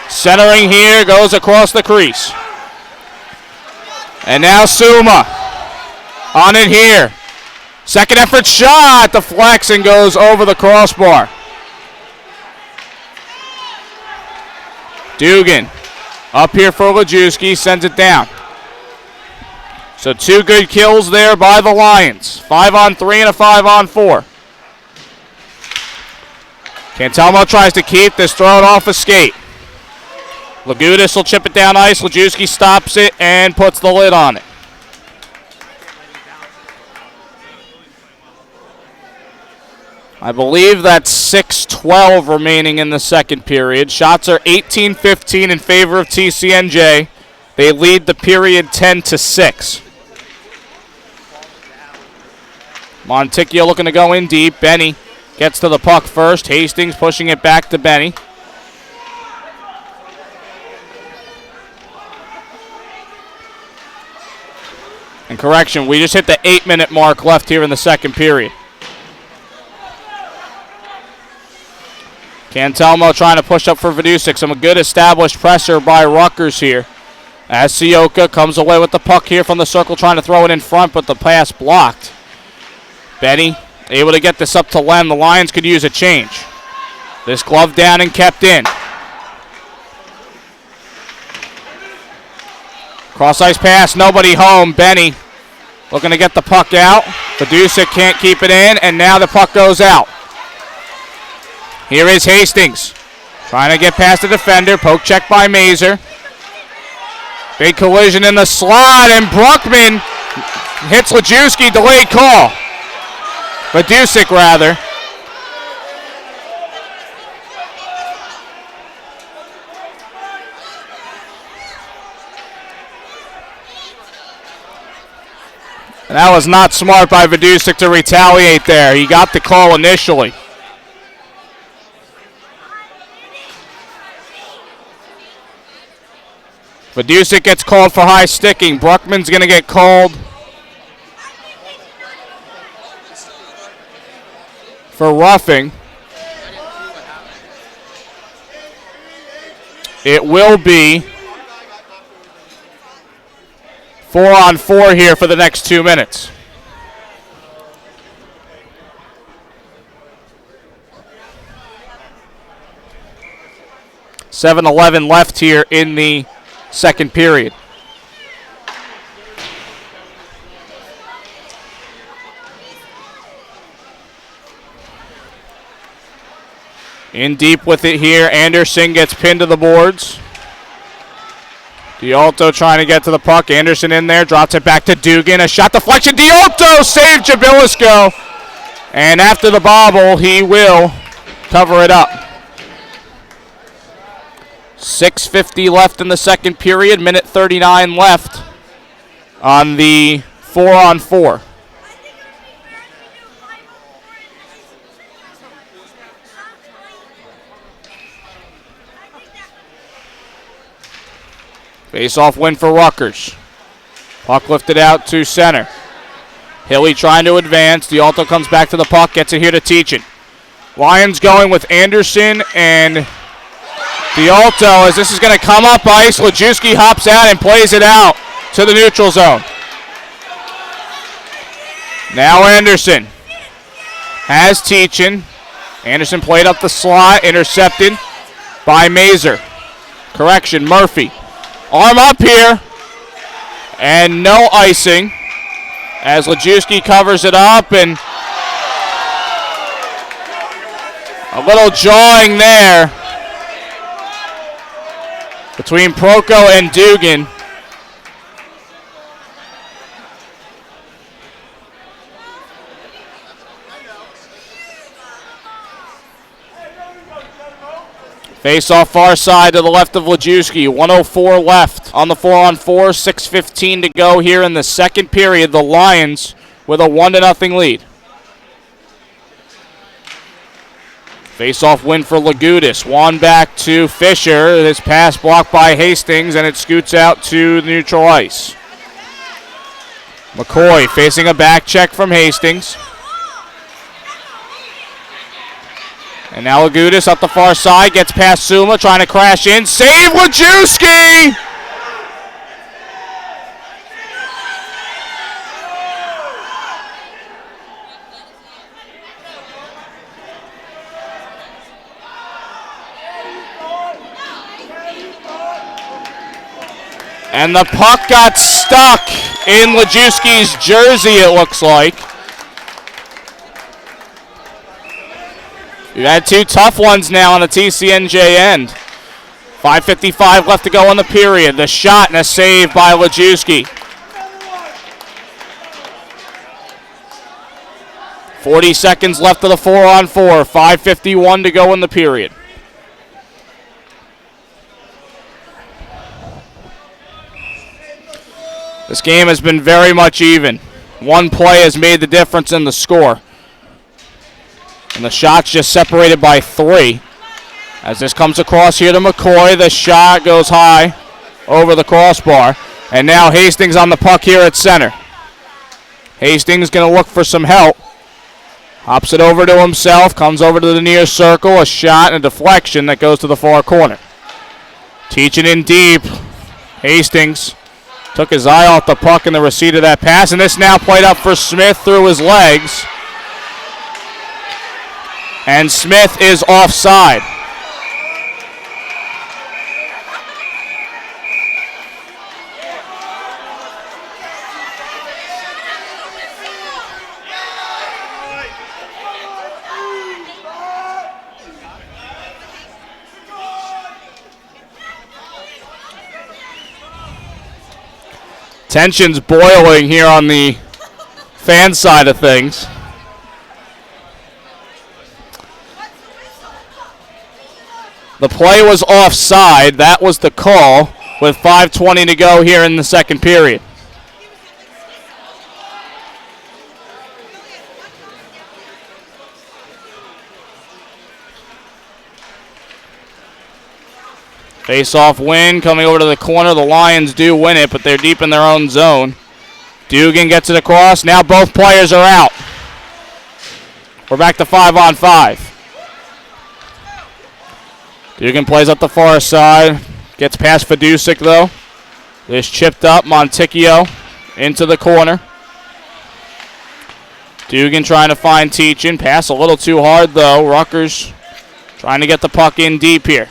Centering here, goes across the crease. And now Suma on it here. Second effort shot, deflects and goes over the crossbar. Dugan up here for Loucks, sends it down. So 2 good kills there by the Lions. 5-on-3 and a 5-on-4. Cantelmo tries to keep this, throw it off a skate. Lagutis will chip it down ice. Loucks stops it and puts the lid on it. I believe that's 6:12 remaining in the second period. Shots are 18-15 in favor of TCNJ. They lead the period 10-6. Monticchio looking to go in deep. Benny gets to the puck first. Hastings pushing it back to Benny. And correction, we just hit the 8-minute mark left here in the second period. Cantelmo trying to push up for Vidusik. Some good established pressure by Rutgers here. As Sioka comes away with the puck here from the circle, trying to throw it in front, but the pass blocked. Benny able to get this up to Lem. The Lions could use a change. This glove down and kept in. Cross-ice pass, nobody home. Benny looking to get the puck out. Vidusik can't keep it in, and now the puck goes out. Here is Hastings trying to get past the defender. Poke check by Mazer. Big collision in the slot, and Bruckman hits Lajewski. Delayed call. Vidusik, rather. And that was not smart by Vidusik to retaliate there. He got the call initially. Vidusik gets called for high sticking. Bruckman's going to get called for roughing. It will be 4-on-4 here for the next 2 minutes. .7:11 left here in the second period. In deep with it here. Anderson gets pinned to the boards. Dialto trying to get to the puck. Anderson in there. Drops it back to Dugan. A shot deflection. Dialto saved Jabilisco. And after the bobble, he will cover it up. 6:50 left in the second period. Minute 39 left on the 4-on-4. Face-off win for Rutgers. Puck lifted out to center. Hilly trying to advance. Dialto comes back to the puck. Gets it here to Teachin. Lions going with Anderson and Dialto as this is going to come up ice. Lajewski hops out and plays it out to the neutral zone. Now Anderson has Teachin. Anderson played up the slot. Intercepted by Mazer. Correction, Murphy. Arm up here, and no icing as Lajewski covers it up, and a little jawing there between Proko and Dugan. Face off far side to the left of Lajewski. 1:04 left on the 4-on-4. 6:15 to go here in the second period. The Lions with a 1-0 lead. Face off win for Lagudis. Juan back to Fisher. This pass blocked by Hastings and it scoots out to the neutral ice. McCoy facing a back check from Hastings. And now Lagudis up the far side, gets past Suma, trying to crash in. Save Lajewski! And the puck got stuck in Lajewski's jersey, it looks like. We've had two tough ones now on the TCNJ end. 5:55 left to go in the period. The shot and a save by Lajewski. 40 seconds left of the 4-on-4. 5:51 to go in the period. This game has been very much even. One play has made the difference in the score. And the shot's just separated by 3. As this comes across here to McCoy, the shot goes high over the crossbar. And now Hastings on the puck here at center. Hastings going to look for some help. Hops it over to himself, comes over to the near circle, a shot and a deflection that goes to the far corner. Teaching in deep. Hastings took his eye off the puck in the receipt of that pass, and this now played up for Smith through his legs. And Smith is offside. Tension's boiling here on the fan side of things. The play was offside. That was the call with 5:20 to go here in the second period. Face-off win coming over to the corner. The Lions do win it, but they're deep in their own zone. Dugan gets it across. Now both players are out. We're back to 5-on-5. Dugan plays up the far side. Gets past Fidusik, though. This chipped up. Monticchio into the corner. Dugan trying to find Teachin. Pass a little too hard, though. Rutgers trying to get the puck in deep here.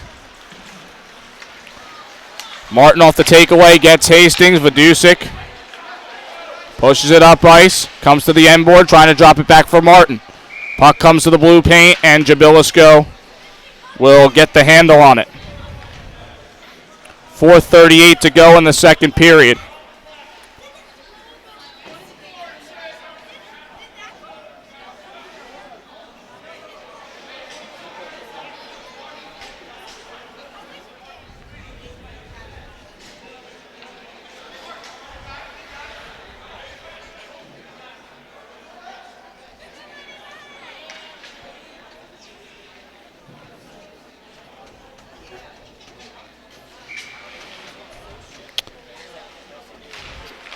Martin off the takeaway, gets Hastings. Vidusik pushes it up ice, comes to the end board, trying to drop it back for Martin. Puck comes to the blue paint, and Jabilisko will get the handle on it. 4:38 to go in the second period.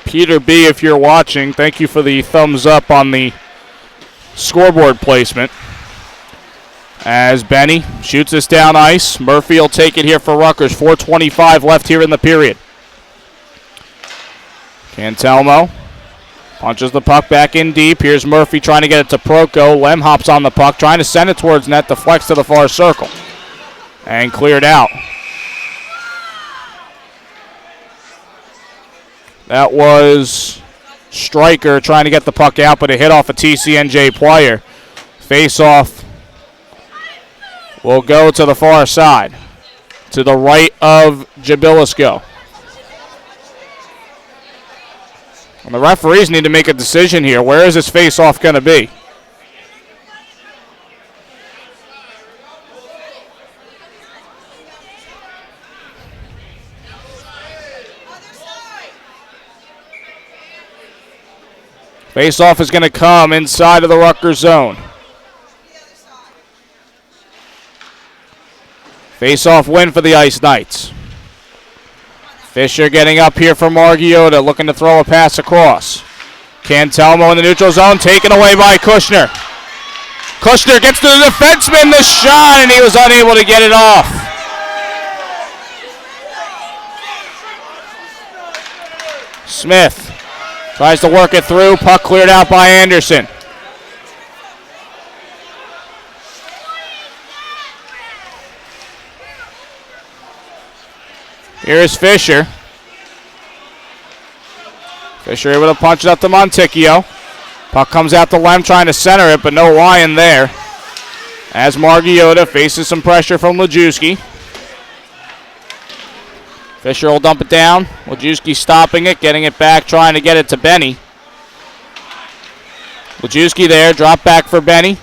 Peter B., if you're watching, thank you for the thumbs up on the scoreboard placement. As Benny shoots this down ice, Murphy will take it here for Rutgers. 4:25 left here in the period. Cantelmo punches the puck back in deep. Here's Murphy trying to get it to Proko. Lem hops on the puck, trying to send it towards net, deflects to the far circle. And cleared out. That was Stryker trying to get the puck out, but it hit off a TCNJ player. Face-off will go to the far side, to the right of Jabilisko. And the referees need to make a decision here. Where is this face-off going to be? Face-off is going to come inside of the Rutgers zone. Face-off win for the Ice Knights. Fisher getting up here for Margiotta, looking to throw a pass across. Cantelmo in the neutral zone, taken away by Kushner. Kushner gets to the defenseman, the shot, and he was unable to get it off. Smith tries to work it through. Puck cleared out by Anderson. Here's Fisher. Fisher able to punch it up to Monticchio. Puck comes out to Lem trying to center it, but no Lion there. As Margiotta faces some pressure from Lajewski. Fisher will dump it down. Lajewski stopping it, getting it back, trying to get it to Benny. Lajewski there, drop back for Benny.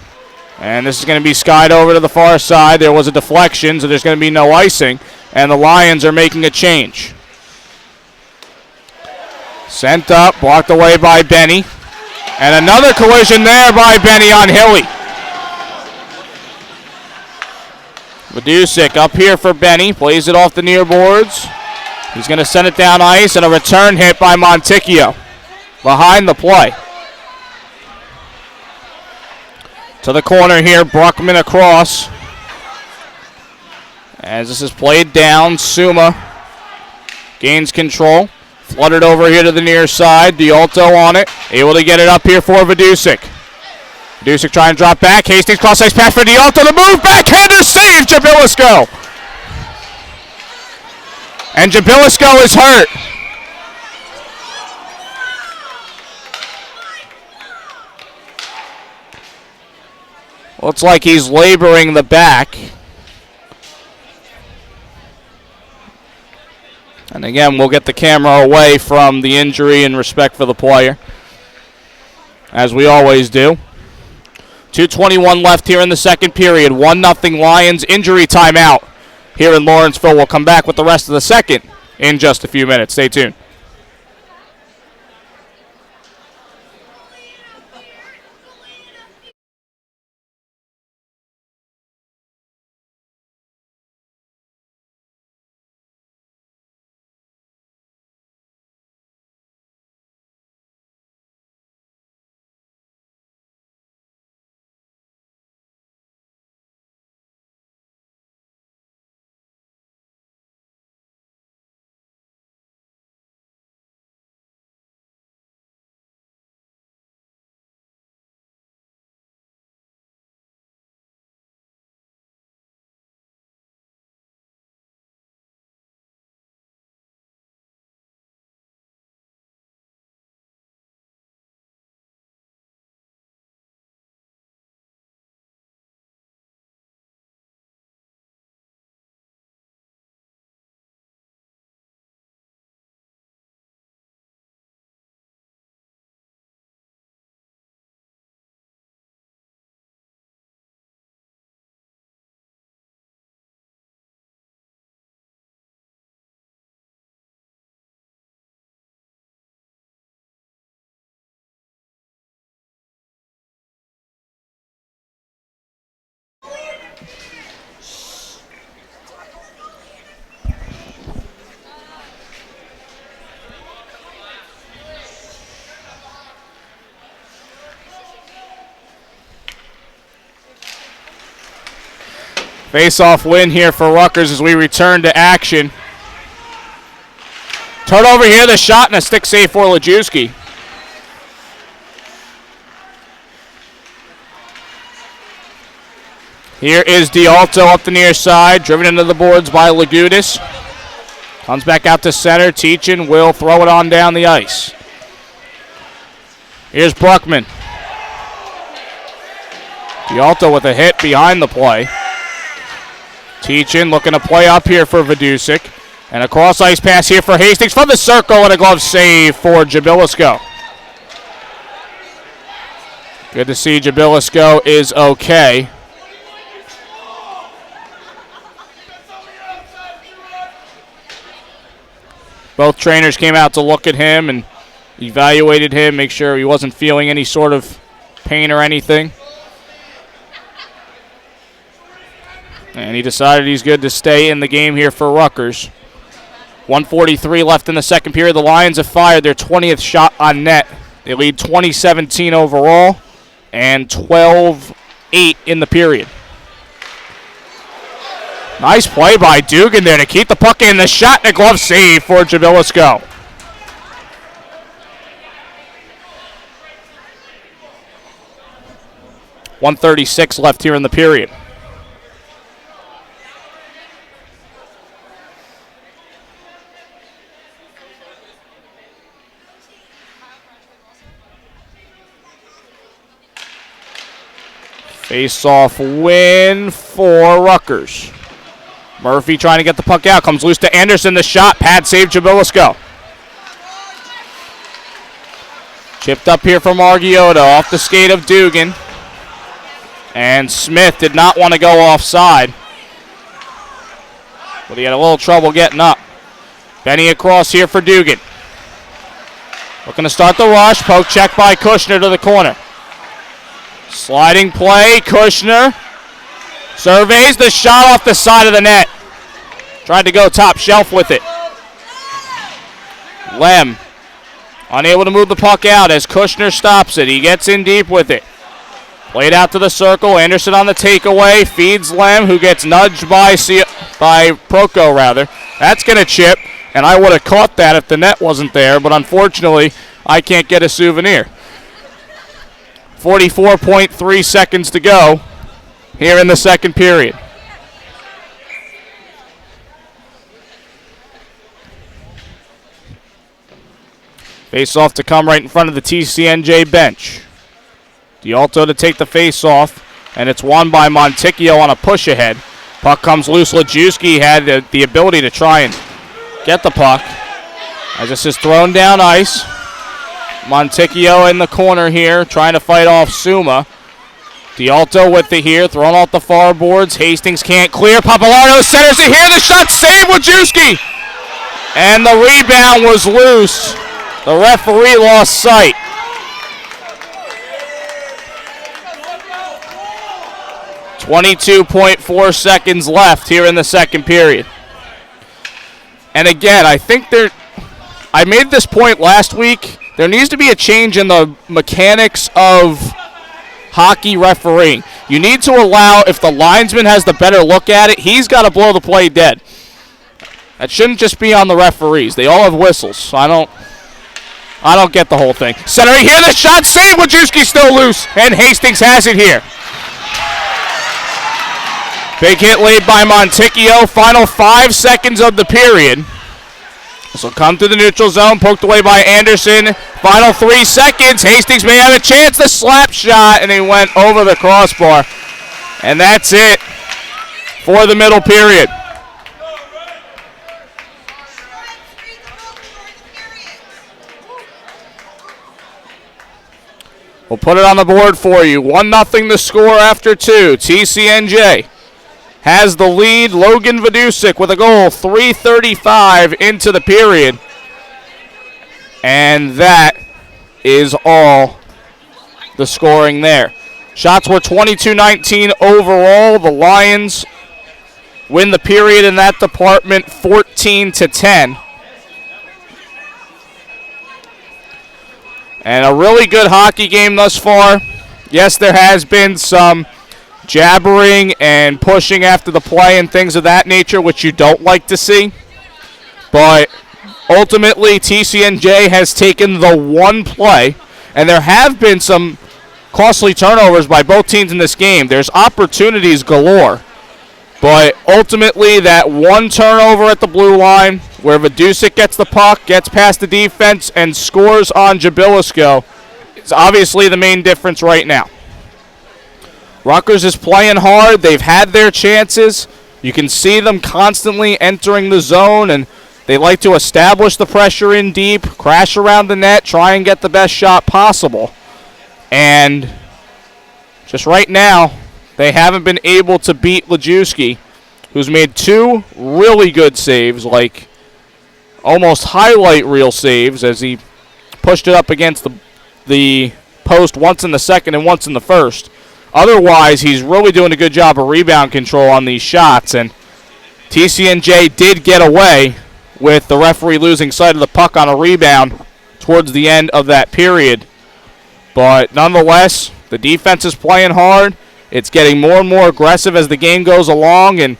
And this is going to be skied over to the far side. There was a deflection, so there's going to be no icing. And the Lions are making a change. Sent up, blocked away by Benny. And another collision there by Benny on Hilly. Vidusik up here for Benny, plays it off the near boards. He's going to send it down ice, and a return hit by Monticchio behind the play. To the corner here, Bruckman across. As this is played down, Suma gains control. Flooded over here to the near side. Dialto on it. Able to get it up here for Vidusik. Vidusik trying to drop back. Hastings cross-ice pass for Dialto. The move, backhander save, Jabilisko. And Jabilisko is hurt. Looks like he's laboring the back. And again, we'll get the camera away from the injury in respect for the player, as we always do. 2:21 left here in the second period. 1-0 Lions, injury timeout here in Lawrenceville. We'll come back with the rest of the second in just a few minutes. Stay tuned. Face-off win here for Rutgers as we return to action. Turnover here, the shot and a stick save for Lajewski. Here is Dialto up the near side, driven into the boards by Lagudis. Comes back out to center, Teachin will throw it on down the ice. Here's Bruckman. Dialto with a hit behind the play. Teachin looking to play up here for Vidusik. And a cross-ice pass here for Hastings from the circle and a glove save for Jabilisko. Good to see Jabilisko is okay. Both trainers came out to look at him and evaluated him, make sure he wasn't feeling any sort of pain or anything. And he decided he's good to stay in the game here for Rutgers. 1:43 left in the second period. The Lions have fired their 20th shot on net. They lead 20-17 overall and 12-8 in the period. Nice play by Dugan there to keep the puck in. The shot and a glove save for Jabilisko. .136 left here in the period. Face-off win for Rutgers. Murphy trying to get the puck out. Comes loose to Anderson. The shot. Pad save Jabilisko. Chipped up here from Argiota off the skate of Dugan. And Smith did not want to go offside. But he had a little trouble getting up. Benny across here for Dugan. Looking to start the rush. Poke check by Kushner to the corner. Sliding play. Kushner surveys the shot off the side of the net. Tried to go top shelf with it. Lem unable to move the puck out as Kushner stops it. He gets in deep with it. Played out to the circle. Anderson on the takeaway. Feeds Lem, who gets nudged by Proko, rather. That's going to chip, and I would have caught that if the net wasn't there, but unfortunately, I can't get a souvenir. 44.3 seconds to go here in the second period. Face-off to come right in front of the TCNJ bench. D'Alto to take the face-off, and it's won by Monticchio on a push ahead. Puck comes loose. Lajewski had the ability to try and get the puck. As this is thrown down ice. Monticchio in the corner here, trying to fight off Suma. D'Alto with it here, thrown off the far boards. Hastings can't clear. Papalardo centers it here. The shot saved. Lajewski. And the rebound was loose. The referee lost sight. .4 seconds left here in the second period. And again, I think I made this point last week. There needs to be a change in the mechanics of hockey refereeing. You need to allow, if the linesman has the better look at it, he's got to blow the play dead. That shouldn't just be on the referees. They all have whistles, so I don't get the whole thing. Center here, the shot saved. Wojcicki still loose, and Hastings has it here. Big hit laid by Monticchio. Final 5 seconds of the period. This will come to the neutral zone, poked away by Anderson. Final 3 seconds. Hastings may have a chance. The slap shot, and he went over the crossbar. And that's it for the middle period. We'll put it on the board for you. 1-0 the score after 2. TCNJ has the lead. Logan Vidusik with a goal. 3:35 into the period. And that is all the scoring there. Shots were 22-19 overall. The Lions win the period in that department 14-10. And a really good hockey game thus far. Yes, there has been some jabbering and pushing after the play and things of that nature, which you don't like to see. But ultimately, TCNJ has taken the one play, and there have been some costly turnovers by both teams in this game. There's opportunities galore. But ultimately, that one turnover at the blue line where Vidusik gets the puck, gets past the defense, and scores on Jabilisko is obviously the main difference right now. Rutgers is playing hard. They've had their chances. You can see them constantly entering the zone, and they like to establish the pressure in deep, crash around the net, try and get the best shot possible. And just right now, they haven't been able to beat Lajewski, who's made 2 really good saves, like almost highlight reel saves, as he pushed it up against the post once in the second and once in the first. Otherwise, he's really doing a good job of rebound control on these shots, and TCNJ did get away with the referee losing sight of the puck on a rebound towards the end of that period. But nonetheless, the defense is playing hard. It's getting more and more aggressive as the game goes along, and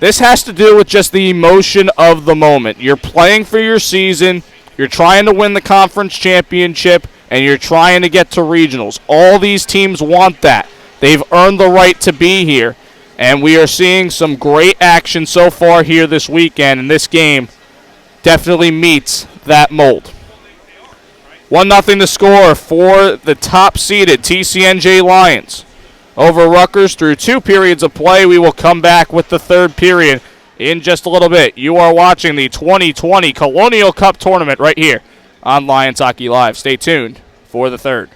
this has to do with just the emotion of the moment. You're playing for your season, you're trying to win the conference championship, and you're trying to get to regionals. All these teams want that. They've earned the right to be here, and we are seeing some great action so far here this weekend, and this game definitely meets that mold. 1-0 to score for the top-seeded TCNJ Lions over Rutgers through 2 periods of play. We will come back with the third period in just a little bit. You are watching the 2020 Colonial Cup Tournament right here on Lions Hockey Live. Stay tuned for the third.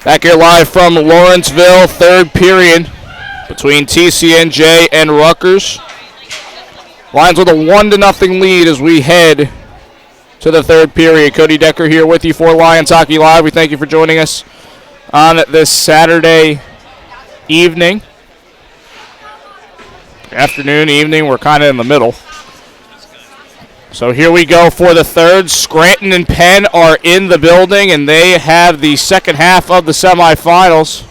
Back here live from Lawrenceville, third period between TCNJ and Rutgers. Lions with a 1-0 lead as we head to the third period. Cody Decker here with you for Lions Hockey Live. We thank you for joining us on this Saturday evening. Afternoon, evening, we're kind of in the middle. So here we go for the third. Scranton and Penn are in the building, and they have the second half of the semifinals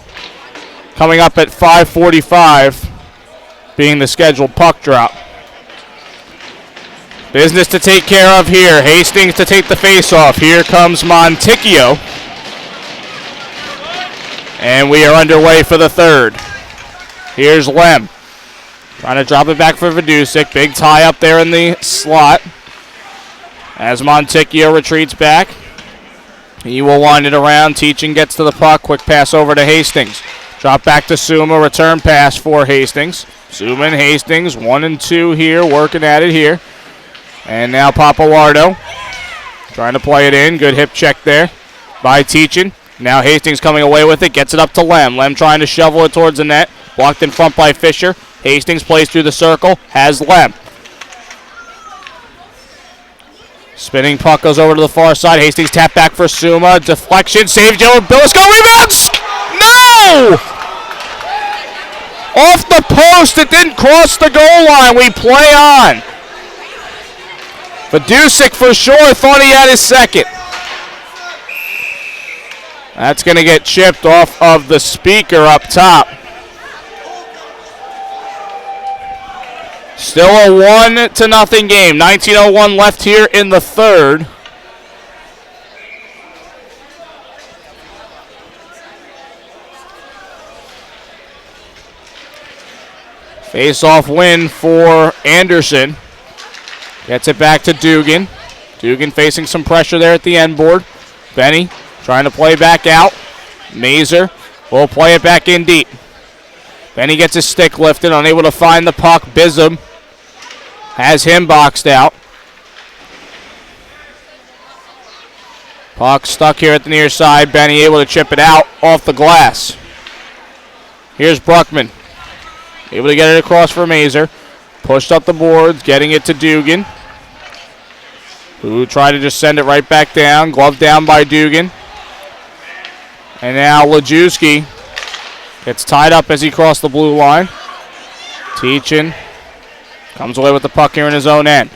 coming up at 5:45, being the scheduled puck drop. Business to take care of here. Hastings to take the face-off. Here comes Monticchio. And we are underway for the third. Here's Lem. Trying to drop it back for Vidusik. Big tie up there in the slot. As Monticchio retreats back, he will wind it around. Teaching gets to the puck. Quick pass over to Hastings. Drop back to Suma. Return pass for Hastings. Suma and Hastings, 1 and 2 here, working at it here. And now Papalardo trying to play it in. Good hip check there by Teachin. Now Hastings coming away with it. Gets it up to Lem. Lem trying to shovel it towards the net. Blocked in front by Fisher. Hastings plays through the circle. Has Lem. Spinning puck goes over to the far side. Hastings tap back for Suma. Deflection. Save Joe Billisco. Rebounds! No! Off the post. It didn't cross the goal line. We play on. Vidusik for sure thought he had his second. That's going to get chipped off of the speaker up top. Still a 1-0 game. 19:01 left here in the third. Face-off win for Anderson. Gets it back to Dugan. Dugan facing some pressure there at the end board. Benny trying to play back out. Mazer will play it back in deep. Benny gets his stick lifted, unable to find the puck. Bism has him boxed out. Puck stuck here at the near side. Benny able to chip it out off the glass. Here's Bruckman. Able to get it across for Mazer. Pushed up the boards, getting it to Dugan, who tried to just send it right back down. Glove down by Dugan. And now Lajewski gets tied up as he crossed the blue line. Teachin comes away with the puck here in his own end.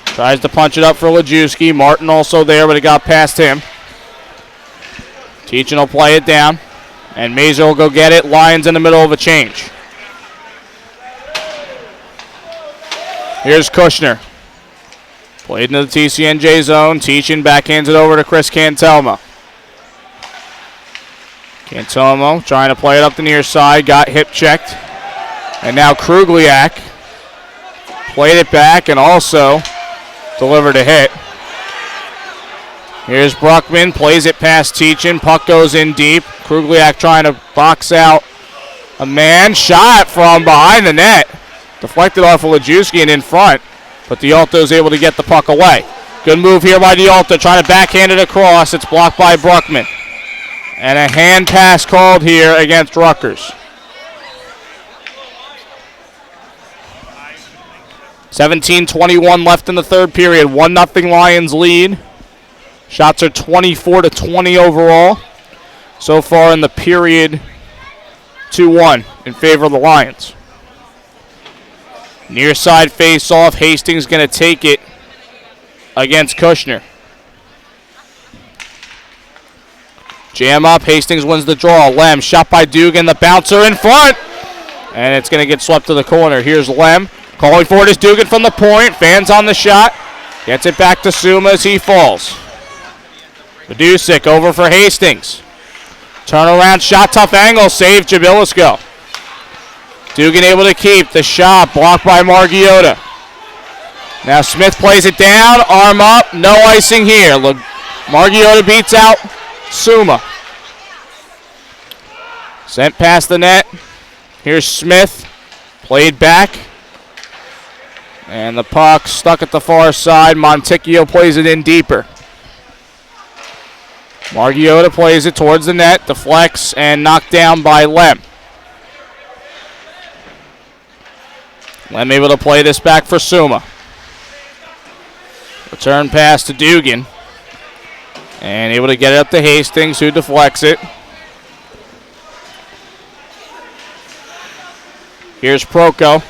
Tries to punch it up for Lajewski. Martin also there, but it got past him. Teachin will play it down. And Mazer will go get it. Lions in the middle of a change. Here's Kushner. Played into the TCNJ zone. Teachin backhands it over to Chris Cantelmo. Cantelmo trying to play it up the near side. Got hip checked. And now Krugliak played it back and also delivered a hit. Here's Bruckman. Plays it past Teachin. Puck goes in deep. Krugliak trying to box out a man. Shot from behind the net. Deflected off of Lajewski and in front, but D'Alto's able to get the puck away. Good move here by D'Alto, trying to backhand it across. It's blocked by Bruckman. And a hand pass called here against Rutgers. 17:21 left in the third period. 1-0 Lions lead. Shots are 24-20 overall. So far in the period, 2-1 in favor of the Lions. Near side face off. Hastings going to take it against Kushner. Jam up. Hastings wins the draw. Lem shot by Dugan. The bouncer in front. And it's going to get swept to the corner. Here's Lem. Calling for it is Dugan from the point. Fans on the shot. Gets it back to Suma as he falls. Vidusik over for Hastings. Turnaround shot. Tough angle. Save Jabilisco. Dugan able to keep the shot, blocked by Margiotta. Now Smith plays it down, arm up, no icing here. Margiotta beats out Suma. Sent past the net. Here's Smith, played back. And the puck stuck at the far side. Monticchio plays it in deeper. Margiotta plays it towards the net, deflects, and knocked down by Lem. Lem able to play this back for Suma. Return pass to Dugan. And able to get it up to Hastings, who deflects it. Here's Proko.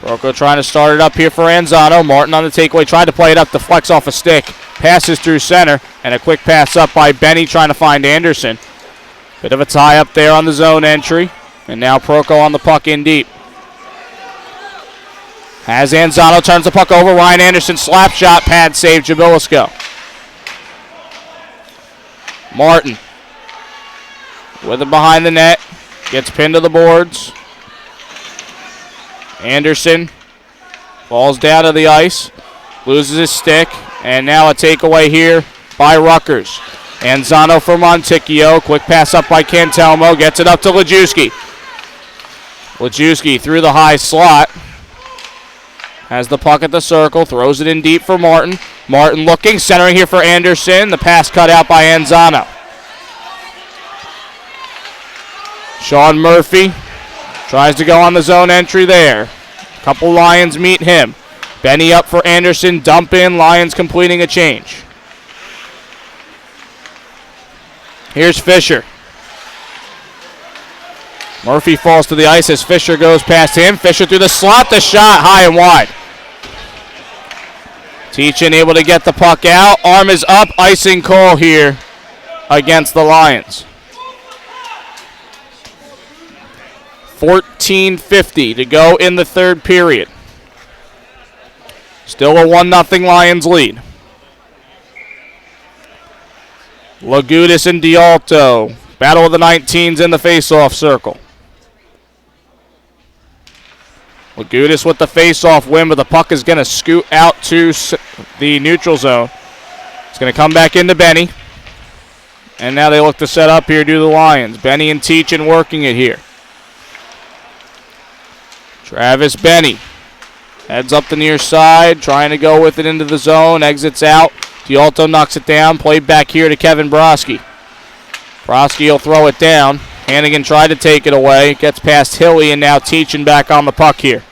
Proko trying to start it up here for Anzano. Martin on the takeaway, tried to play it up, deflects off a stick. Passes through center, and a quick pass up by Benny trying to find Anderson. Bit of a tie up there on the zone entry. And now Proko on the puck in deep. As Anzano turns the puck over, Ryan Anderson slap shot, pad save, Jabilisco. Martin with it behind the net, gets pinned to the boards. Anderson falls down to the ice, loses his stick, and now a takeaway here by Rutgers. Anzano for Monticchio, quick pass up by Cantelmo, gets it up to Lajewski. Lajewski through the high slot. Has the puck at the circle, throws it in deep for Martin. Martin looking, centering here for Anderson. The pass cut out by Anzano. Sean Murphy tries to go on the zone entry there. Couple Lions meet him. Benny up for Anderson, dump in, Lions completing a change. Here's Fisher. Murphy falls to the ice as Fisher goes past him. Fisher through the slot, the shot high and wide. Teachin able to get the puck out. Arm is up, icing call here against the Lions. 14:50 to go in the third period. Still a 1-0 Lions lead. Lagudis and Dialto. Battle of the 19s in the face-off circle. Lagudis with the face-off win, but the puck is going to scoot out to the neutral zone. It's going to come back into Benny. And now they look to set up here to the Lions. Benny and Teachin working it here. Travis Benny heads up the near side, trying to go with it into the zone, exits out. Dialto knocks it down, played back here to Kevin Broski. Broski will throw it down. Hannigan tried to take it away, gets past Hilly, and now Teachin back on the puck here.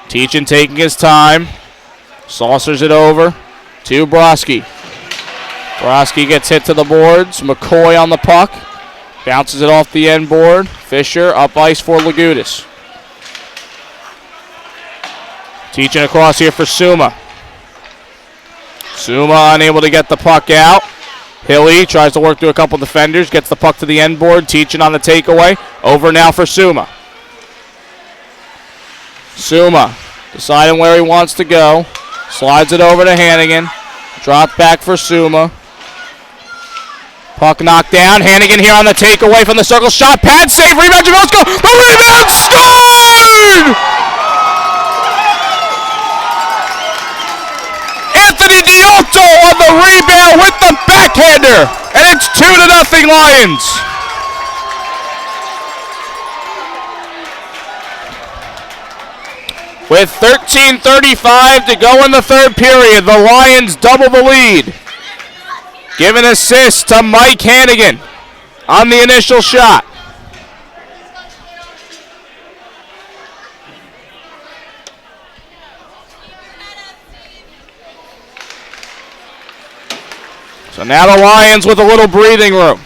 Teachin taking his time, saucers it over to Broski. Broski gets hit to the boards. McCoy on the puck, bounces it off the end board. Fisher up ice for Lagudis. Teachin across here for Suma. Suma unable to get the puck out. Hilly tries to work through a couple defenders, gets the puck to the end board. Teachin on the takeaway. Over now for Suma. Suma deciding where he wants to go. Slides it over to Hannigan. Drop back for Suma. Puck knocked down. Hannigan here on the takeaway from the circle. Shot, pad save, rebound, Jamelsko. The rebound scored! Anthony Dialto on the rebound with the backhander. And it's 2-0 Lions. With 13:35 to go in the third period, the Lions double the lead. Give an assist to Mike Hannigan on the initial shot. So now the Lions with a little breathing room.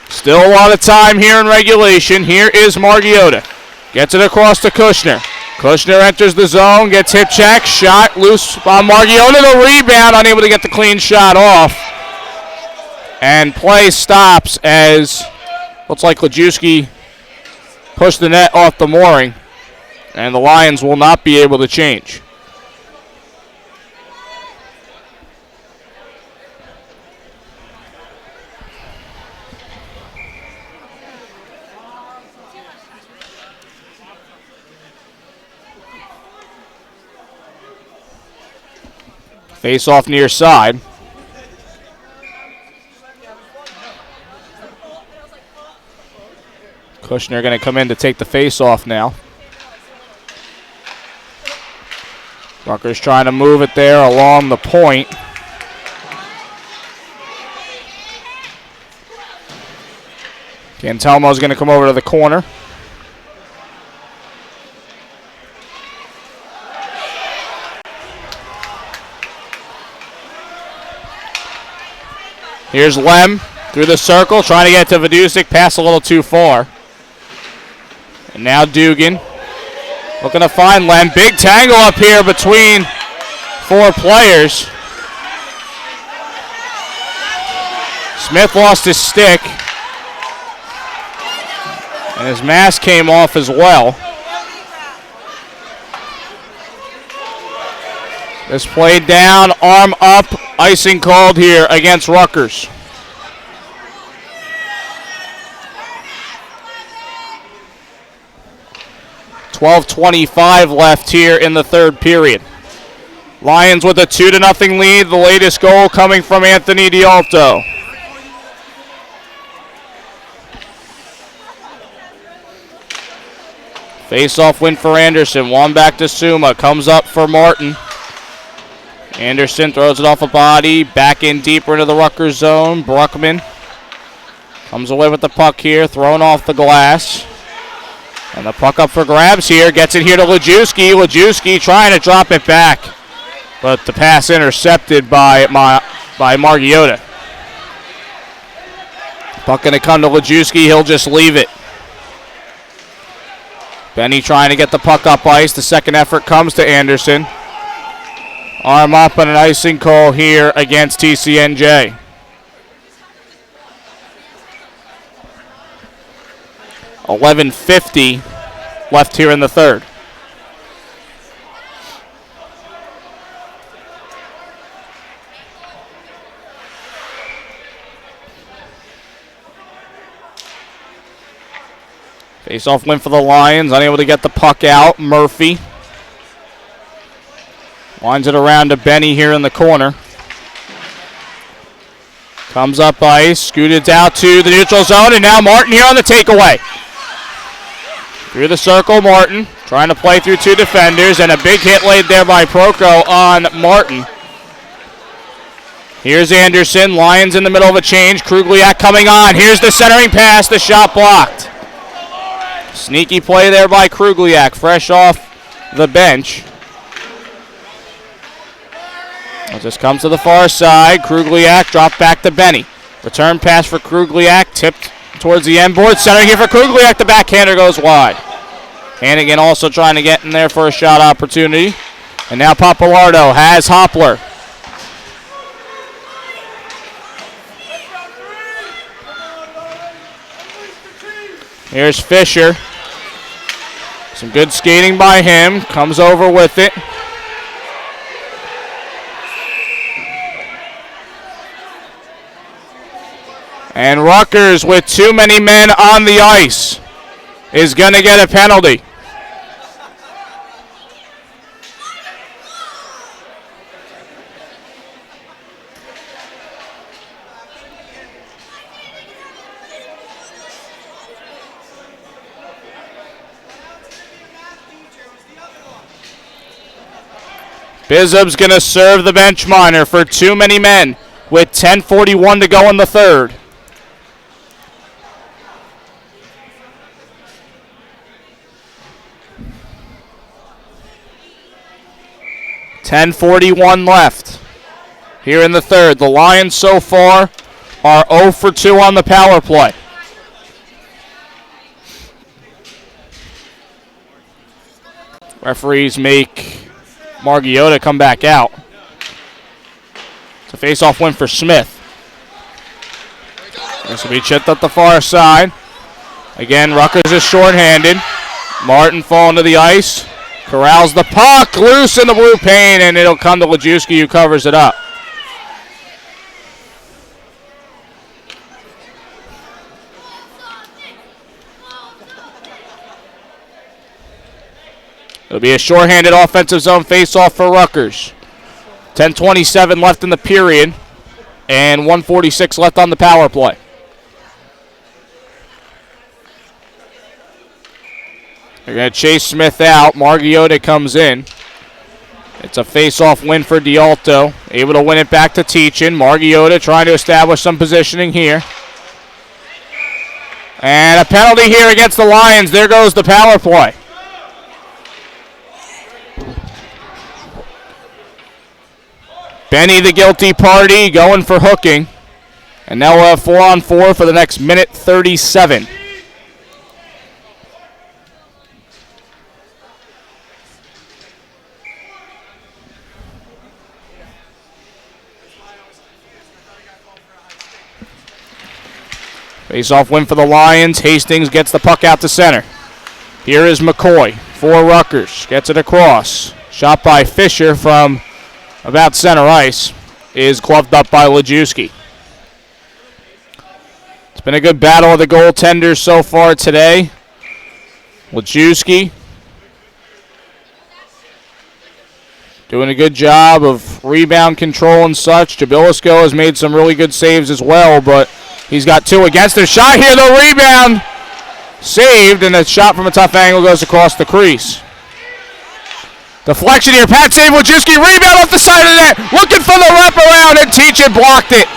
Still a lot of time here in regulation. Here is Margiotta. Gets it across to Kushner. Kushner enters the zone, gets hip check, shot loose on Margiotta. The rebound, unable to get the clean shot off. And play stops as looks like Lajewski pushed the net off the mooring. And the Lions will not be able to change. Face off near side. Kushner going to come in to take the face off now. Rutgers trying to move it there along the point. Cantelmo's going to come over to the corner. Here's Lem through the circle, trying to get to Vidusic, pass a little too far. And now Dugan looking to find Lem. Big tangle up here between 4 players. Smith lost his stick. And his mask came off as well. This played down, arm up, icing called here against Rutgers. .12:25 left here in the third period. Lions with a 2-0 lead, the latest goal coming from Anthony Dialto. Face-off win for Anderson, one back to Suma, comes up for Martin. Anderson throws it off a body, back in deeper into the Rutgers zone. Bruckman comes away with the puck here, thrown off the glass. And the puck up for grabs here, gets it here to Lajewski. Lajewski trying to drop it back, but the pass intercepted by Margiotta. Puck going to come to Lajewski, he'll just leave it. Benny trying to get the puck up ice. The second effort comes to Anderson. Arm up and an icing call here against TCNJ. .11:50 left here in the third. Face-off win for the Lions, unable to get the puck out. Murphy winds it around to Benny here in the corner. Comes up ice, scooted out to the neutral zone, and now Martin here on the takeaway. Through the circle, Martin trying to play through 2 defenders, and a big hit laid there by Proko on Martin. Here's Anderson, Lions in the middle of a change. Krugliak coming on, here's the centering pass, the shot blocked. Sneaky play there by Krugliak, fresh off the bench. It just comes to the far side. Krugliak dropped back to Benny. Return pass for Krugliak, tipped towards the end board. Center here for Krugliak, the backhander goes wide. Hannigan also trying to get in there for a shot opportunity. And now Papalardo has Hoppler. Here's Fisher. Some good skating by him. Comes over with it. And Rutgers, with too many men on the ice, is going to get a penalty. Bizub's going to serve the bench minor for too many men with 10:41 to go in the third. .10:41 left here in the third. The Lions so far are 0 for 2 on the power play. Referees make Margiotta come back out. It's a face-off win for Smith. This will be chipped up the far side. Again, Rutgers is shorthanded. Martin falling to the ice. Corrals the puck, loose in the blue paint, and it'll come to Lajewski, who covers it up. It'll be a shorthanded offensive zone face-off for Rutgers. 10:27 left in the period, and 1:46 left on the power play. They're going to chase Smith out. Margiotta comes in. It's It's a face-off win for D'Alto. Able to win it back to Teachin. Margiotta trying to establish some positioning here. And a penalty here against the Lions. There goes the power play. Benny, the guilty party, going for hooking. And now we'll have 4-on-4 for the next minute 37. Face-off win for the Lions. Hastings gets the puck out to center. Here is McCoy for Rutgers. Gets it across. Shot by Fisher from about center ice. Is gloved up by Lajewski. It's been a good battle of the goaltenders so far today. Lajewski doing a good job of rebound control and such. Jabilisko has made some really good saves as well, but he's got two against him. Shot here, the rebound saved, and a shot from a tough angle goes across the crease. Deflection here, Pat save, Lajewski, rebound off the side of the net, looking for the wraparound, and Teachin blocked it.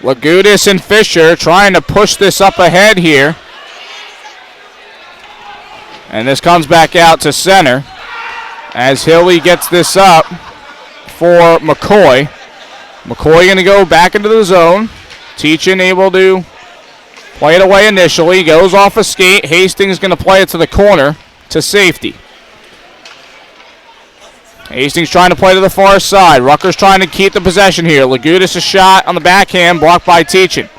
Lagudis and Fisher trying to push this up ahead here. And this comes back out to center as Hilly gets this up for McCoy. McCoy going to go back into the zone. Teachin able to play it away initially. Goes off a skate. Hastings going to play it to the corner to safety. Hastings trying to play to the far side. Rutgers trying to keep the possession here. Lagudis a shot on the backhand, blocked by Teachin.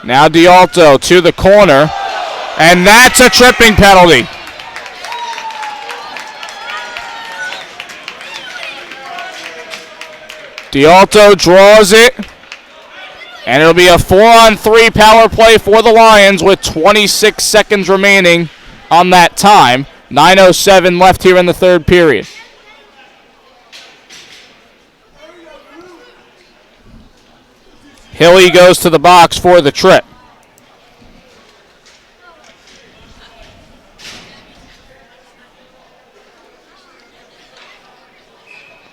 Now D'Alto to the corner, and that's a tripping penalty. D'Alto draws it, and it'll be a 4-on-3 power play for the Lions with 26 seconds remaining on that time. 9:07 left here in the third period. Hilly goes to the box for the trip.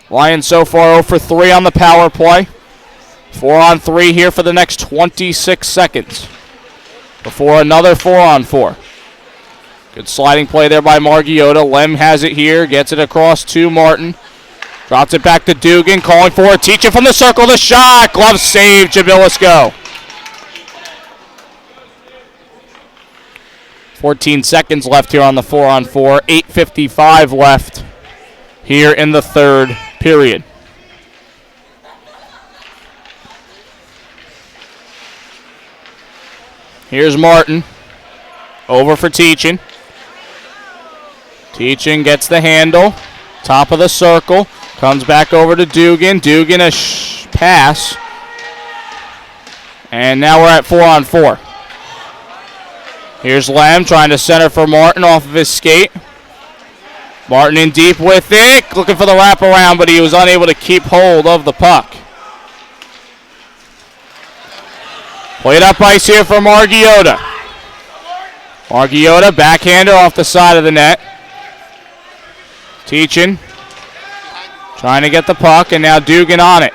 Lions so far 0 for 3 on the power play. 4-on-3 here for the next 26 seconds before another 4-on-4. Good sliding play there by Margiotta. Lem has it here, gets it across to Martin. Drops it back to Dugan, calling for it. Teachin from the circle, the shot. Glove save, Jabilisko. 14 seconds left here on the 4-on-4. 8:55 left here in the third period. Here's Martin. Over for Teachin. Teachin gets the handle. Top of the circle. Comes back over to Dugan. Dugan a pass. And now we're at 4-on-4. Here's Lem trying to center for Martin off of his skate. Martin in deep with it. Looking for the wraparound, but he was unable to keep hold of the puck. Played up ice here for Margiotta. Margiotta, backhander off the side of the net. Teachin trying to get the puck, and now Dugan on it.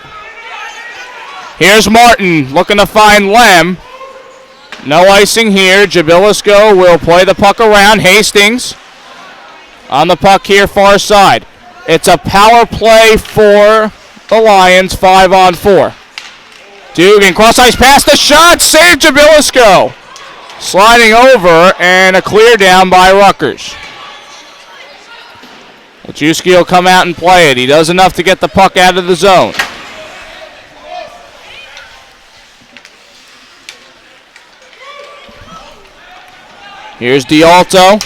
Here's Martin looking to find Lem. No icing here. Jabilisko will play the puck around. Hastings on the puck here, far side. It's a power play for the Lions, 5-on-4. Dugan, cross-ice pass, the shot, save Jabilisko. Sliding over, and a clear down by Rutgers. Lajewski will come out and play it. He does enough to get the puck out of the zone. Here's D'Alto.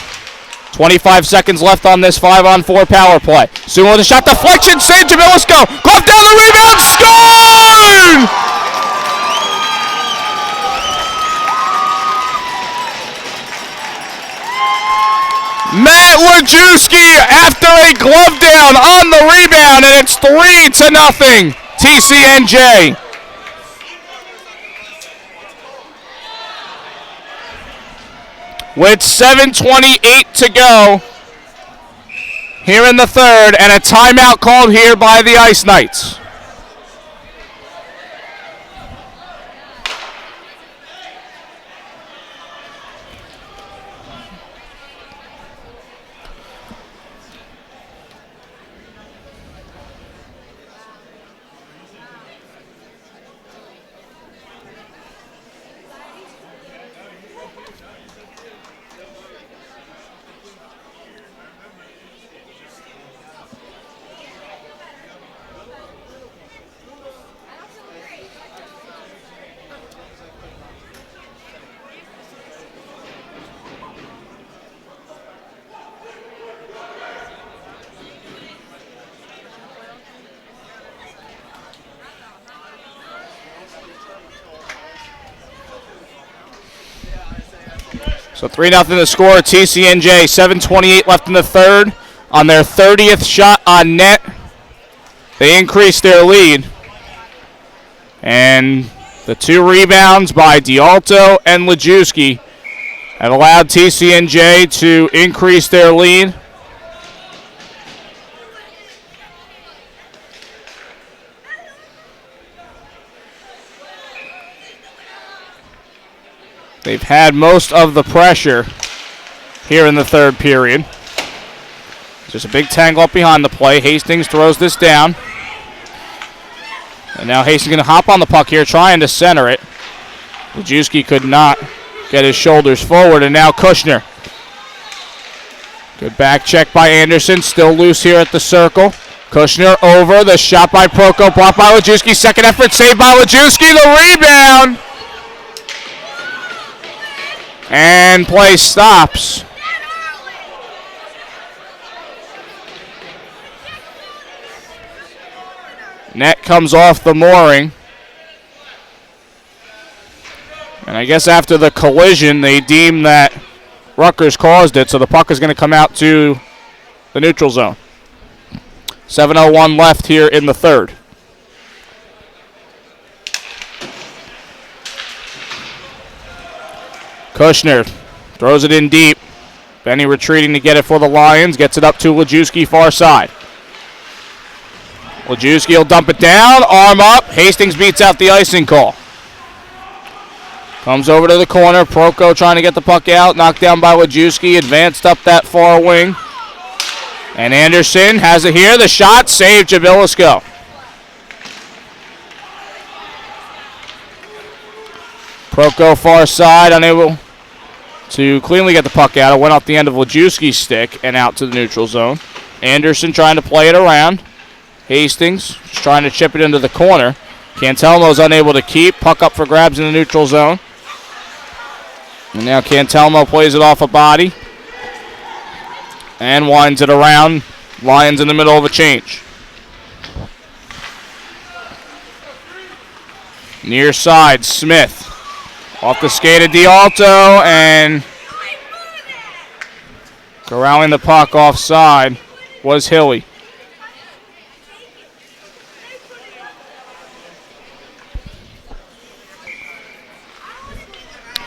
25 seconds left on this 5-on-4 power play. Soon with a shot, deflection, save Jabilisko. Glove down, the rebound, scored! Matt Lajewski after a glove down on the rebound, and it's 3-0 TCNJ. with 7:28 to go here in the third, and a timeout called here by the Ice Knights. So 3-0 the score. TCNJ, 7:28 left in the third. On their 30th shot on net, they increased their lead. And the 2 rebounds by D'Alto and Lajewski have allowed TCNJ to increase their lead. They've had most of the pressure here in the third period. Just a big tangle up behind the play. Hastings throws this down. And now Hastings going to hop on the puck here, trying to center it. Lajewski could not get his shoulders forward, and now Kushner. Good back check by Anderson, still loose here at the circle. Kushner over, the shot by Proko, blocked by Lajewski. Second effort, saved by Lajewski, the rebound. And play stops. Net comes off the mooring. And I guess after the collision, they deem that Rutgers caused it, so the puck is going to come out to the neutral zone. 7:01 left here in the third. Kushner throws it in deep. Benny retreating to get it for the Lions. Gets it up to Lajewski, far side. Lajewski will dump it down. Arm up. Hastings beats out the icing call. Comes over to the corner. Proko trying to get the puck out. Knocked down by Lajewski. Advanced up that far wing. And Anderson has it here. The shot saved Jabilisco. Proko far side, unable to cleanly get the puck out. It went off the end of Lajewski's stick and out to the neutral zone. Anderson trying to play it around. Hastings just trying to chip it into the corner. Cantelmo's unable to keep. Puck up for grabs in the neutral zone. And now Cantelmo plays it off a body and winds it around. Lions in the middle of a change. Near side, Smith. Off the skate of D'Alto, and corralling the puck offside was Hilly.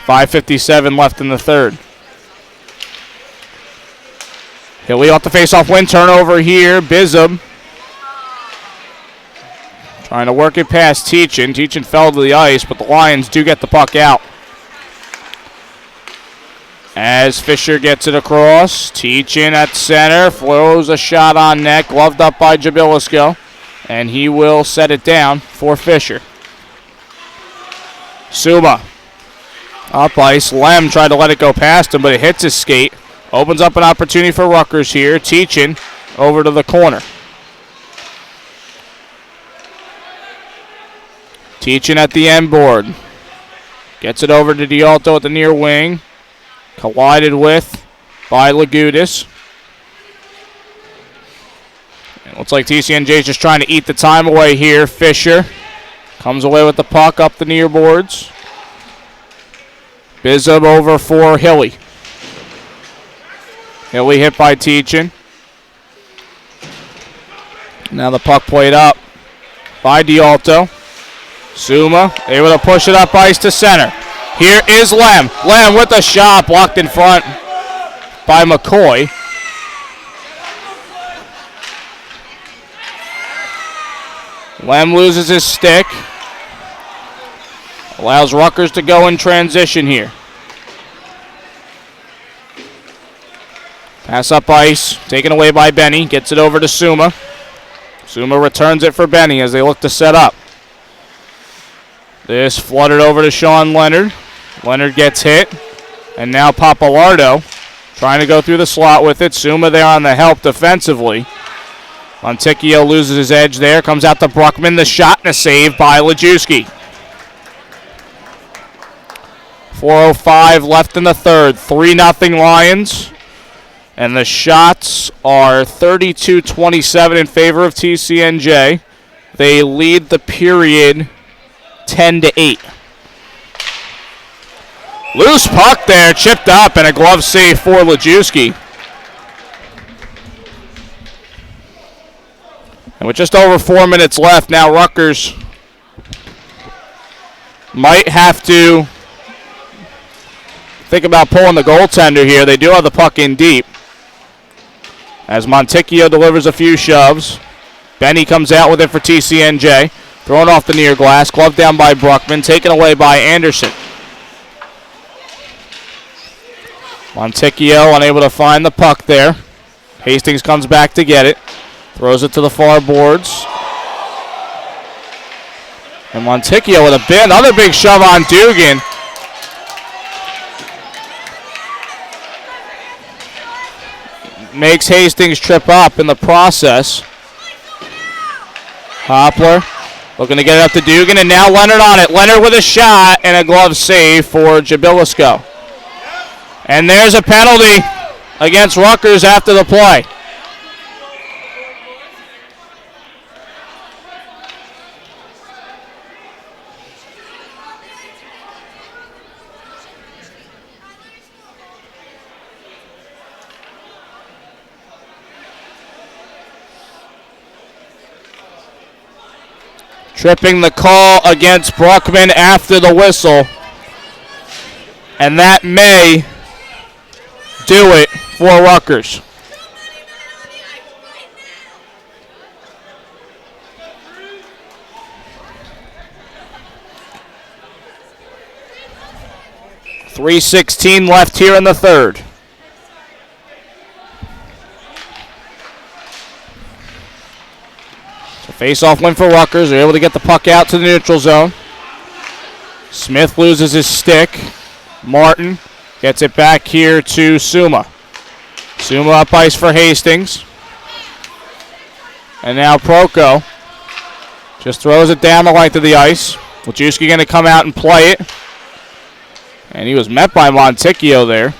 .5:57 left in the third. Hilly off the face-off win, turnover here. Bizzum trying to work it past Teachin. Teachin fell to the ice, but the Lions do get the puck out. As Fisher gets it across, Teachin at center, throws a shot on net, gloved up by Jabilisco, and he will set it down for Fisher. Suma up ice. Lem tried to let it go past him, but it hits his skate. Opens up an opportunity for Rutgers here. Teachin over to the corner. Teachin at the end board. Gets it over to D'Alto at the near wing. Collided with by Lagudis. It looks like TCNJ is just trying to eat the time away here. Fisher comes away with the puck up the near boards. Bizzum over for Hilly. Hilly hit by Teachin. Now the puck played up by D'Alto. Suma able to push it up ice to center. Here is Lem. Lem with a shot, blocked in front by McCoy. Lem loses his stick. Allows Rutgers to go in transition here. Pass up ice, taken away by Benny. Gets it over to Suma. Suma returns it for Benny as they look to set up. This flooded over to Sean Leonard. Leonard gets hit. And now Papalardo trying to go through the slot with it. Suma there on the help defensively. Monticchio loses his edge there. Comes out to Bruckman. The shot and a save by Lajewski. 4:05 left in the third. 3-0 Lions. And the shots are 32-27 in favor of TCNJ. They lead the period 10-8. Loose puck there, chipped up, and a glove save for Lajewski. And with just over 4 minutes left, now Rutgers might have to think about pulling the goaltender here. They do have the puck in deep. As Monticchio delivers a few shoves. Benny comes out with it for TCNJ. Thrown off the near glass. Gloved down by Bruckman. Taken away by Anderson. Monticchio unable to find the puck there. Hastings comes back to get it. Throws it to the far boards. And Monticchio with another big shove on Dugan. Makes Hastings trip up in the process. Hoppler looking to get it up to Dugan, and now Leonard on it. Leonard with a shot and a glove save for Jabilisco. And there's a penalty against Rutgers after the play. Tripping the call against Bruckman after the whistle. And that may do it for Rutgers. .316 left here in the third. Face-off win for Rutgers. They're able to get the puck out to the neutral zone. Smith loses his stick. Martin gets it back here to Suma. Suma up ice for Hastings. And now Proko just throws it down the length of the ice. Lajewski going to come out and play it. And he was met by Monticchio there.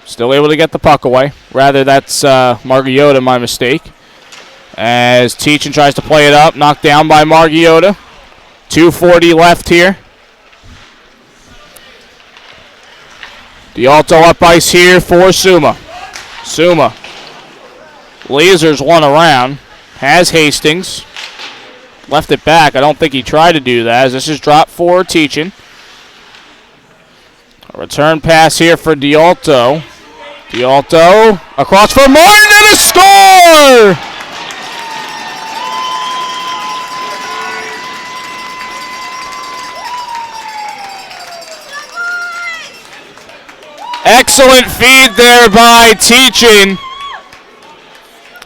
Still able to get the puck away. Rather, that's Margiotta, my mistake. As Teachin tries to play it up, knocked down by Margiotta. 2:40 left here. D'Alto up ice here for Suma. Suma lasers one around. Has Hastings. Left it back. I don't think he tried to do that, as this is dropped for Teachin. A return pass here for D'Alto. D'Alto across for Martin and a score! Excellent feed there by Teachin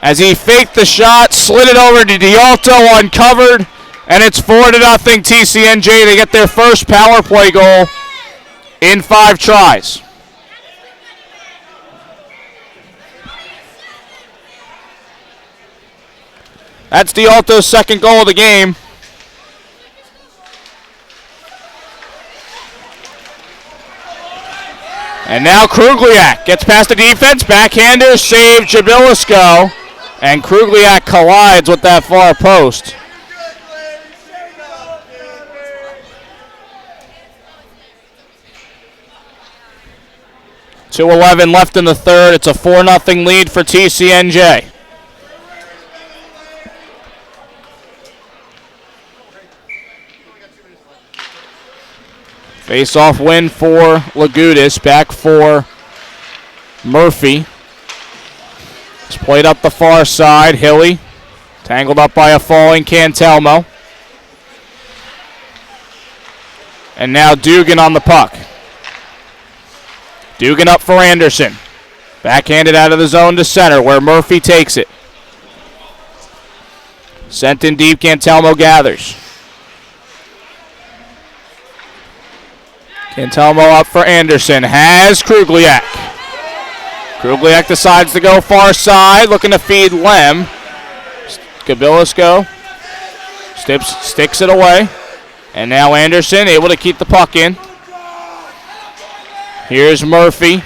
as he faked the shot, slid it over to D'Alto, uncovered, and it's 4-0 TCNJ. They get their first power play goal in 5 tries. That's D'Alto's second goal of the game. And now Krugliak gets past the defense. Backhander, save Jabilisco. And Krugliak collides with that far post. .211 left in the third. It's a 4-0 lead for TCNJ. Face-off win for Lagudis. Back for Murphy. It's played up the far side. Hilly tangled up by a falling Cantelmo. And now Dugan on the puck. Dugan up for Anderson. Backhanded out of the zone to center where Murphy takes it. Sent in deep, Cantelmo gathers. Cantelmo up for Anderson. Has Krugliak. Krugliak decides to go far side, looking to feed Lem. Gabilisco sticks it away. And now Anderson able to keep the puck in. Here's Murphy.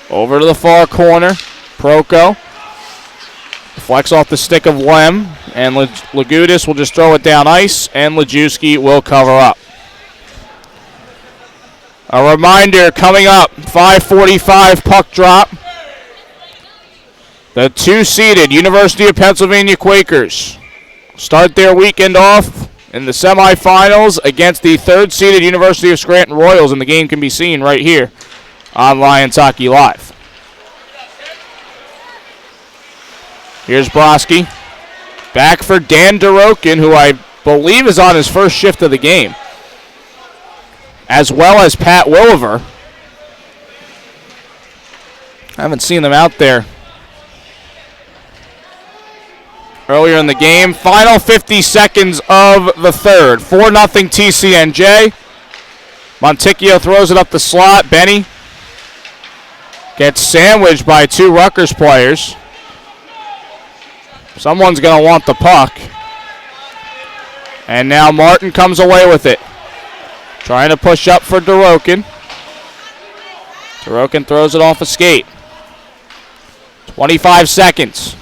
Over to the far corner. Proko. Flex off the stick of Lem. And Lagudis will just throw it down ice. And Lajewski will cover up. A reminder coming up. 5:45 puck drop. The 2-seeded University of Pennsylvania Quakers start their weekend off in the semifinals against the 3rd-seeded University of Scranton Royals, and the game can be seen right here on Lions Hockey Live. Here's Broski. Back for Dan Dorokin, who I believe is on his first shift of the game, as well as Pat Williver. I haven't seen them out there earlier in the game. Final 50 seconds of the third. 4-0 TCNJ. Monticchio throws it up the slot. Benny gets sandwiched by 2 Rutgers players. Someone's going to want the puck. And now Martin comes away with it. Trying to push up for Dorokin. Dorokin throws it off a skate. 25 seconds.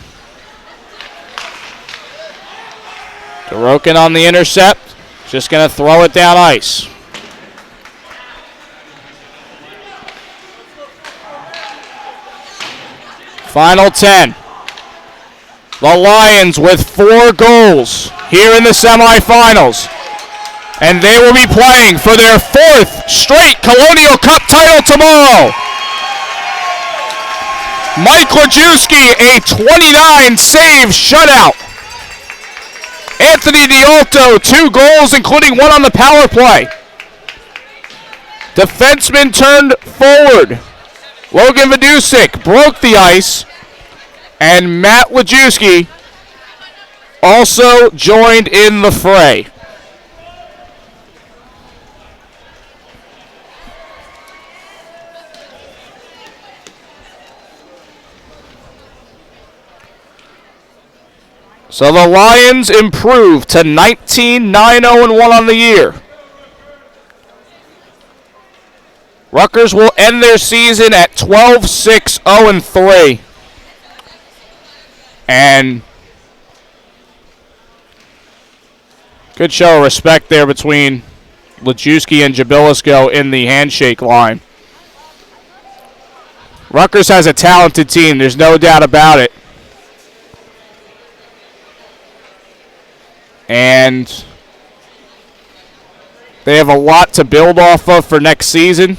Dorokin on the intercept. Just going to throw it down ice. Final 10. The Lions with 4 goals here in the semifinals. And they will be playing for their 4th straight Colonial Cup title tomorrow. Mike Lajewski, a 29-save shutout. Anthony Dialto, 2 goals, including 1 on the power play. Defenseman turned forward. Logan Vidusik broke the ice. And Matt Lajewski also joined in the fray. So the Lions improve to 19-9-0-1 on the year. Rutgers will end their season at 12-6-0-3. And good show of respect there between Lajewski and Jabilisco in the handshake line. Rutgers has a talented team, there's no doubt about it. And they have a lot to build off of for next season.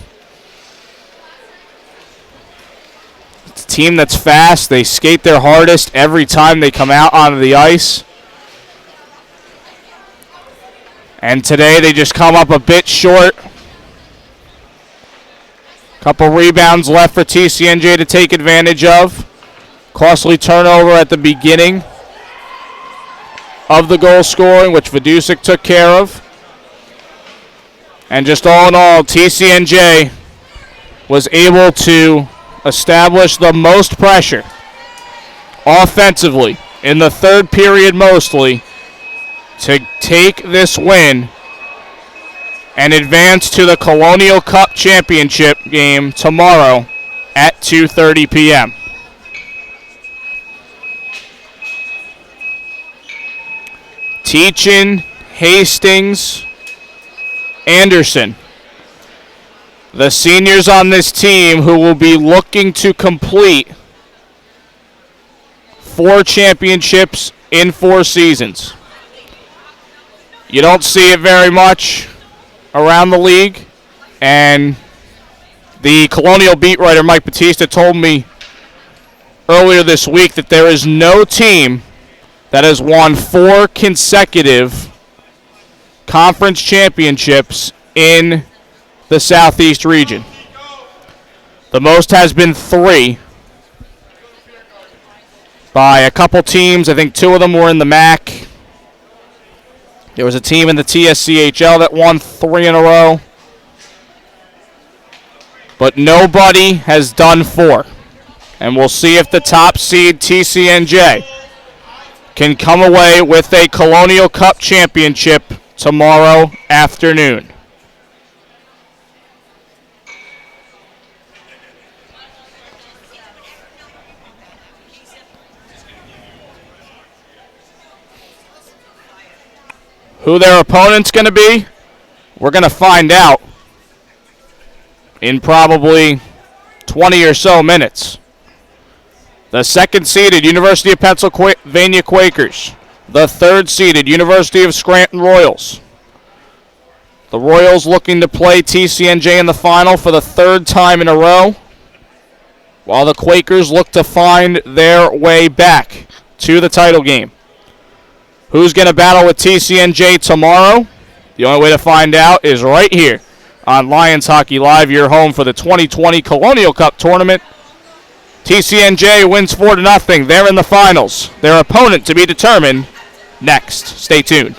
It's a team that's fast. They skate their hardest every time they come out onto the ice. And today they just come up a bit short. Couple rebounds left for TCNJ to take advantage of. Costly turnover at the beginning of the goal scoring, which Vidusik took care of. And just all in all, TCNJ was able to establish the most pressure offensively in the third period mostly to take this win and advance to the Colonial Cup Championship game tomorrow at 2:30 p.m. Teachin, Hastings, Anderson. The seniors on this team who will be looking to complete 4 championships in 4 seasons. You don't see it very much around the league, and the Colonial beat writer Mike Batista told me earlier this week that there is no team that has won 4 consecutive conference championships in the Southeast region. The most has been 3 by a couple teams. I think 2 of them were in the MAC. There was a team in the TSCHL that won 3 in a row. But nobody has done 4. And we'll see if the top seed TCNJ can come away with a Colonial Cup championship tomorrow afternoon. Who their opponent's going to be, we're going to find out in probably 20 or so minutes. The second-seeded University of Pennsylvania Quakers. The third-seeded University of Scranton Royals. The Royals looking to play TCNJ in the final for the 3rd time in a row, while the Quakers look to find their way back to the title game. Who's going to battle with TCNJ tomorrow? The only way to find out is right here on Lions Hockey Live, your home for the 2020 Colonial Cup Tournament. TCNJ wins 4-0. They're in the finals. Their opponent to be determined next. Stay tuned.